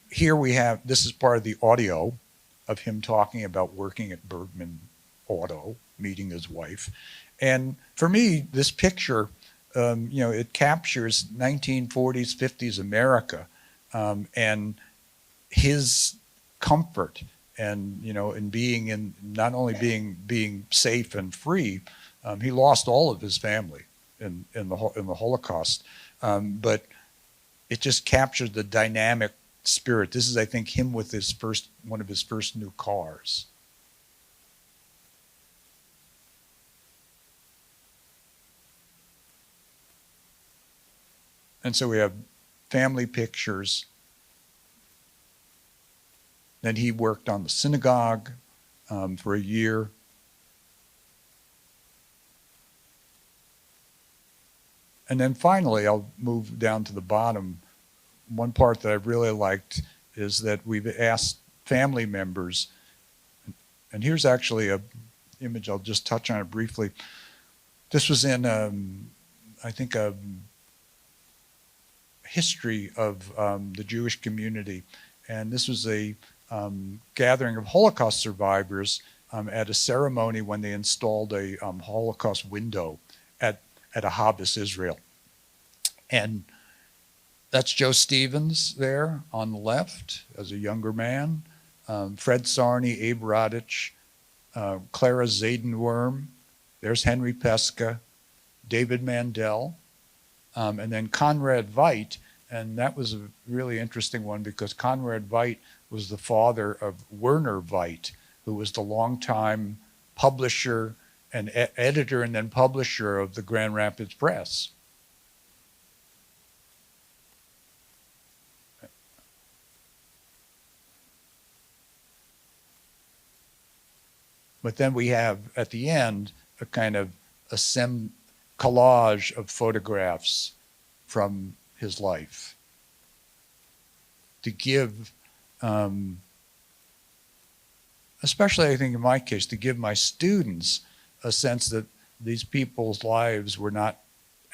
[SPEAKER 3] here we have, this is part of the audio of him talking about working at Bergman Auto, meeting his wife. And for me, this picture, it captures 1940s, 50s America, and his comfort and, in being in, not only being safe and free, he lost all of his family in the Holocaust. But it just captured the dynamic spirit. This is, I think, him with one of his first new cars. And so we have family pictures. Then he worked on the synagogue for a year. And then finally, I'll move down to the bottom. One part that I really liked is that we've asked family members, and here's actually a image, I'll just touch on it briefly. This was in, I think, a history of the Jewish community. And this was a gathering of Holocaust survivors at a ceremony when they installed a Holocaust window at Ahabis, Israel. And that's Joe Stevens there on the left as a younger man, Fred Sarney, Abe Rodich, Clara Zadenworm, there's Henry Pesca, David Mandel, and then Conrad Veidt. And that was a really interesting one because Conrad Veidt was the father of Werner Veidt, who was the longtime publisher and editor and then publisher of the Grand Rapids Press. But then we have, at the end, a kind of collage of photographs from his life to give, especially I think in my case, to give my students a sense that these people's lives were not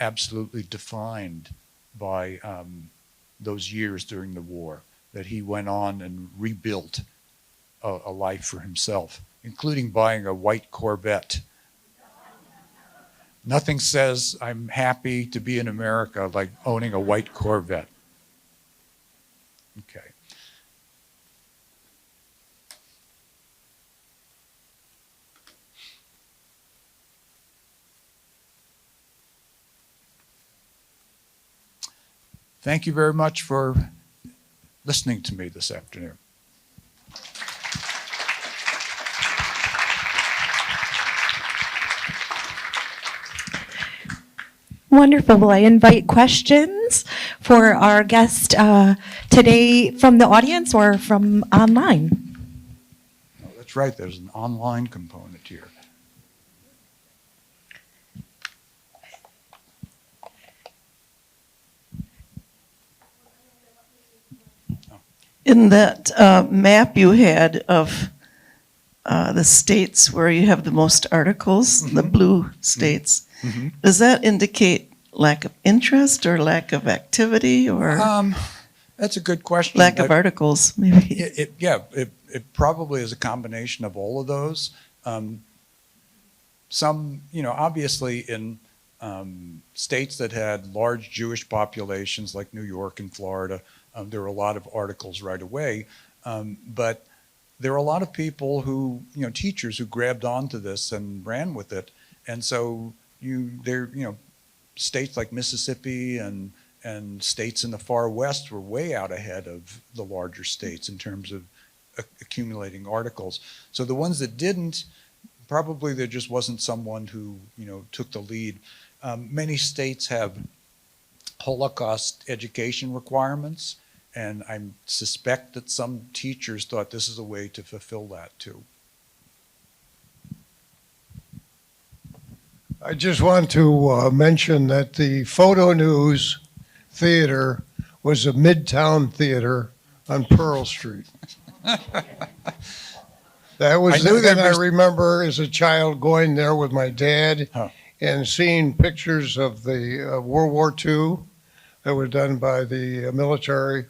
[SPEAKER 3] absolutely defined by those years during the war, that he went on and rebuilt a life for himself, including buying a white Corvette. Nothing says I'm happy to be in America like owning a white Corvette. Okay. Thank you very much for listening to me this afternoon.
[SPEAKER 1] Wonderful. Will I invite questions for our guest today from the audience or from online?
[SPEAKER 3] Oh, that's right. There's an online component here.
[SPEAKER 4] In that map you had of the states where you have the most articles, the blue states, does that indicate lack of interest or lack of activity or
[SPEAKER 3] That's a good question.
[SPEAKER 4] lack of articles, maybe?
[SPEAKER 3] It probably is a combination of all of those. Some, obviously in states that had large Jewish populations like New York and Florida, there were a lot of articles right away. But there were a lot of people who, teachers who grabbed onto this and ran with it. And so states like Mississippi and states in the far west were way out ahead of the larger states in terms of accumulating articles. So the ones that didn't, probably there just wasn't someone who, took the lead. Many states have Holocaust education requirements, and I suspect that some teachers thought this is a way to fulfill that too.
[SPEAKER 5] I just want to mention that the Photo News Theater was a Midtown theater on Pearl Street. That was, I remember as a child going there with my dad and seeing pictures of the World War II that were done by the military,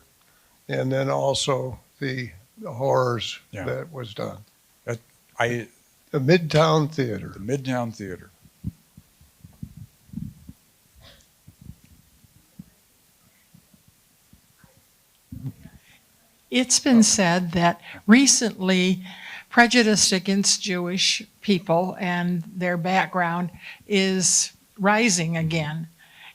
[SPEAKER 5] and then also the horrors that was done.
[SPEAKER 3] The
[SPEAKER 5] Midtown Theater.
[SPEAKER 3] The Midtown Theater.
[SPEAKER 6] It's been said that recently prejudice against Jewish people and their background is rising again.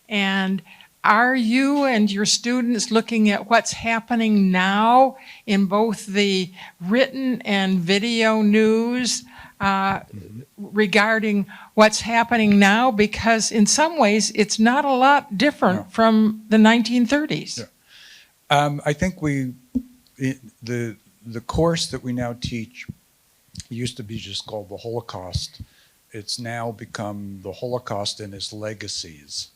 [SPEAKER 6] And are you and your students looking at what's happening now in both the written and video news regarding what's happening now? Because in some ways, it's not a lot different from the 1930s.
[SPEAKER 3] Yeah. I think the course that we now teach used to be just called the Holocaust. It's now become the Holocaust and its legacies.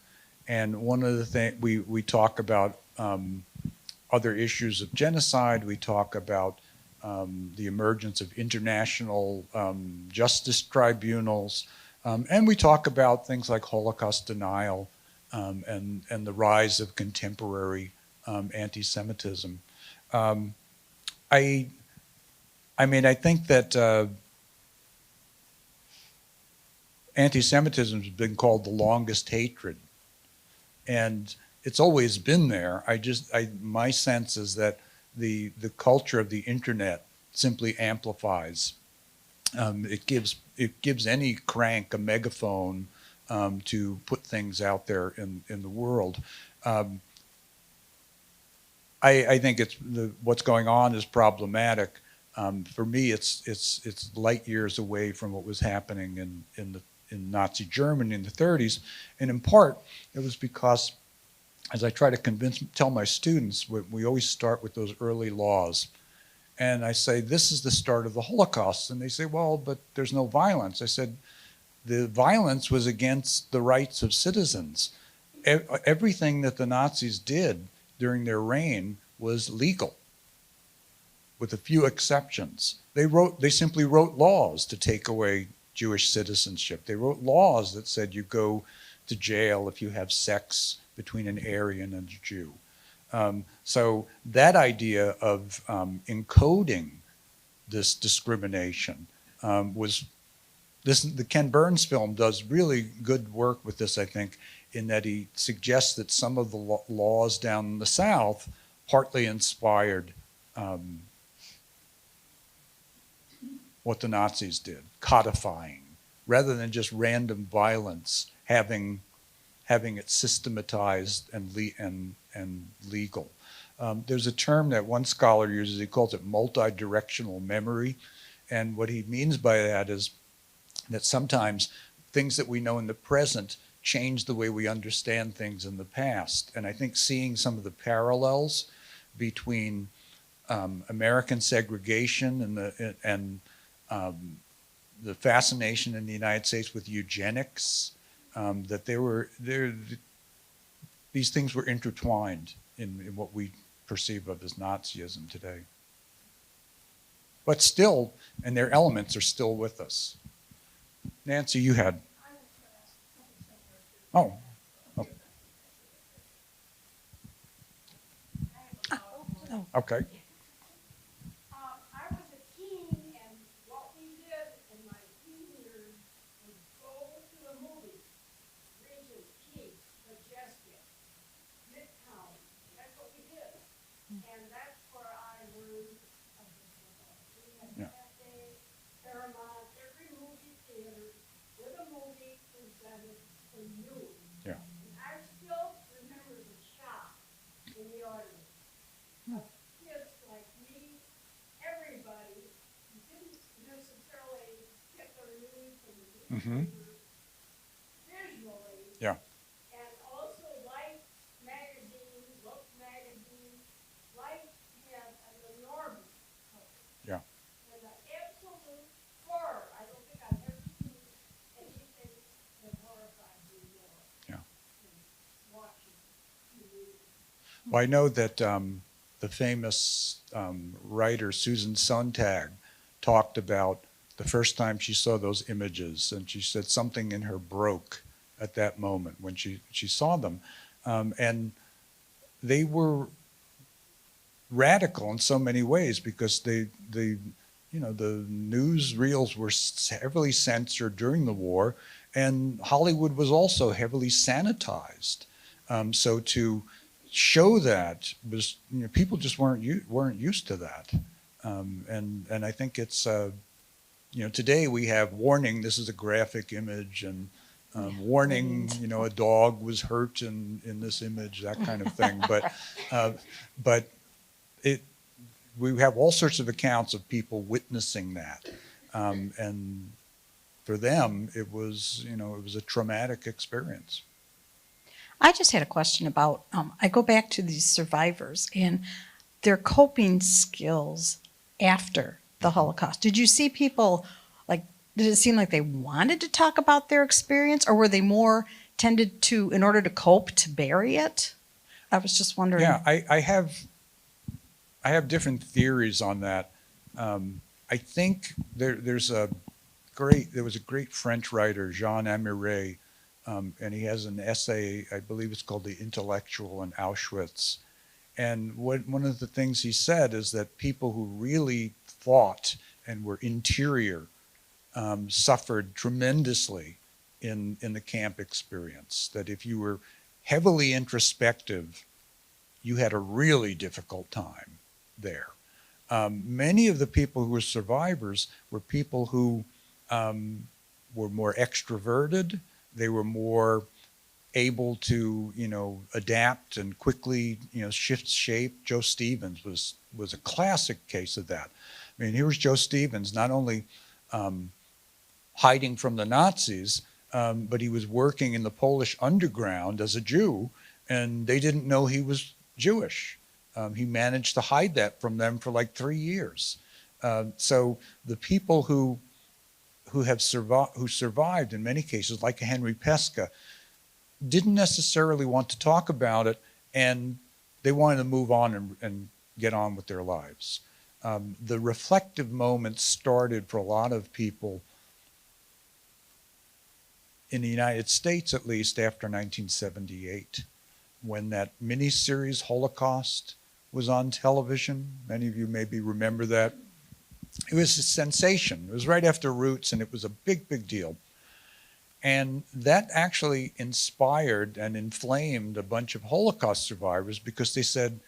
[SPEAKER 3] And one of the things we talk about other issues of genocide. We talk about the emergence of international justice tribunals, and we talk about things like Holocaust denial and the rise of contemporary anti-Semitism. I mean, I think that anti-Semitism has been called the longest hatred. And it's always been there. My sense is that the culture of the internet simply amplifies. It gives any crank a megaphone to put things out there in the world. I think what's going on is problematic. For me, it's light years away from what was happening in Nazi Germany in the 30s, and in part it was because, as I try to tell my students, we always start with those early laws, and I say this is the start of the Holocaust, and they say, well, but there's no violence. I said the violence was against the rights of citizens. Everything that the Nazis did during their reign was legal, with a few exceptions. They simply wrote laws to take away Jewish citizenship. They wrote laws that said you go to jail if you have sex between an Aryan and a Jew. So that idea of encoding this discrimination the Ken Burns film does really good work with this, I think, in that he suggests that some of the laws down in the South partly inspired what the Nazis did, codifying, rather than just random violence, having it systematized and legal. There's a term that one scholar uses, he calls it multi-directional memory, and what he means by that is that sometimes things that we know in the present change the way we understand things in the past. And I think seeing some of the parallels between American segregation and the fascination in the United States with eugenics, that these things were intertwined in what we perceive of as Nazism today. But still, and their elements are still with us. Nancy, you had. Oh. Okay.
[SPEAKER 7] I was a teen, and what we did in my teen years was go to the movies. Regent, Keith, Majestic, Midtown. That's what we did. And that's where I learned of this. We had Cafe, Paramount, every movie theater with a movie presented for you.
[SPEAKER 3] Yeah.
[SPEAKER 7] And I still remember the shock in the audience. Of kids like me, everybody, didn't necessarily get their news from the newspaper visually.
[SPEAKER 3] Yeah.
[SPEAKER 7] And also Life magazine, Look magazine, Life had an enormous cover.
[SPEAKER 3] Yeah.
[SPEAKER 7] And the absolute horror. I don't think I've ever seen anything that horrified me more.
[SPEAKER 3] Yeah.
[SPEAKER 7] Than watching TV.
[SPEAKER 3] Well, I know that the famous writer Susan Sontag talked about the first time she saw those images, and she said something in her broke at that moment when she saw them. And they were radical in so many ways because the newsreels were heavily censored during the war, and Hollywood was also heavily sanitized. So to show that was, people just weren't used to that, and I think it's today we have warning, this is a graphic image, and warning, a dog was hurt in this image, that kind of thing. But we have all sorts of accounts of people witnessing that. And for them, it was a traumatic experience.
[SPEAKER 8] I just had a question about, I go back to these survivors and their coping skills after the Holocaust. Did you see people, did it seem like they wanted to talk about their experience, or were they more tended to, in order to cope, to bury it? I was just wondering.
[SPEAKER 3] Yeah, I have different theories on that. I think there was a great French writer, Jean Amiré, and he has an essay, I believe it's called The Intellectual in Auschwitz. And one of the things he said is that people who really fought and were interior suffered tremendously in the camp experience. That if you were heavily introspective, you had a really difficult time there. Many of the people who were survivors were people who were more extroverted. They were more able to, adapt and quickly, shift shape. Joe Stevens was a classic case of that. I mean, here was Joe Stevens, not only hiding from the Nazis, but he was working in the Polish underground as a Jew, and they didn't know he was Jewish. He managed to hide that from them for like 3 years. So the people who survived in many cases, like Henry Pesca, didn't necessarily want to talk about it, and they wanted to move on and get on with their lives. The reflective moment started for a lot of people in the United States, at least after 1978, when that miniseries Holocaust was on television. Many of you maybe remember that. It was a sensation. It was right after Roots, and it was a big, big deal. And that actually inspired and inflamed a bunch of Holocaust survivors, because they said,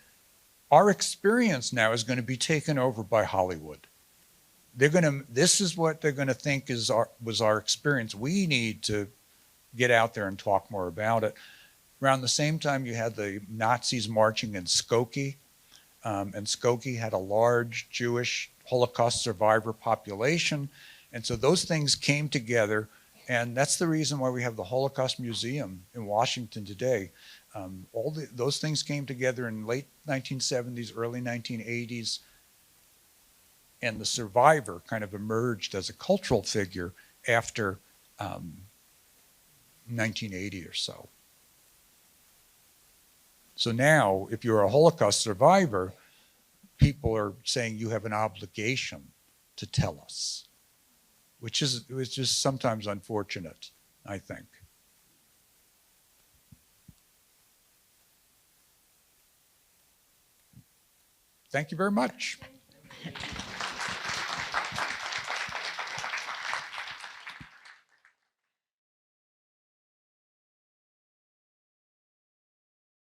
[SPEAKER 3] our experience now is going to be taken over by Hollywood. This is what they're going to think was our experience. We need to get out there and talk more about it. Around the same time, you had the Nazis marching in Skokie, and Skokie had a large Jewish Holocaust survivor population. And so those things came together, and that's the reason why we have the Holocaust Museum in Washington today. Those things came together in late 1970s, early 1980s, and the survivor kind of emerged as a cultural figure after 1980 or so. So now, if you're a Holocaust survivor, people are saying you have an obligation to tell us, which is just sometimes unfortunate, I think. Thank you very much.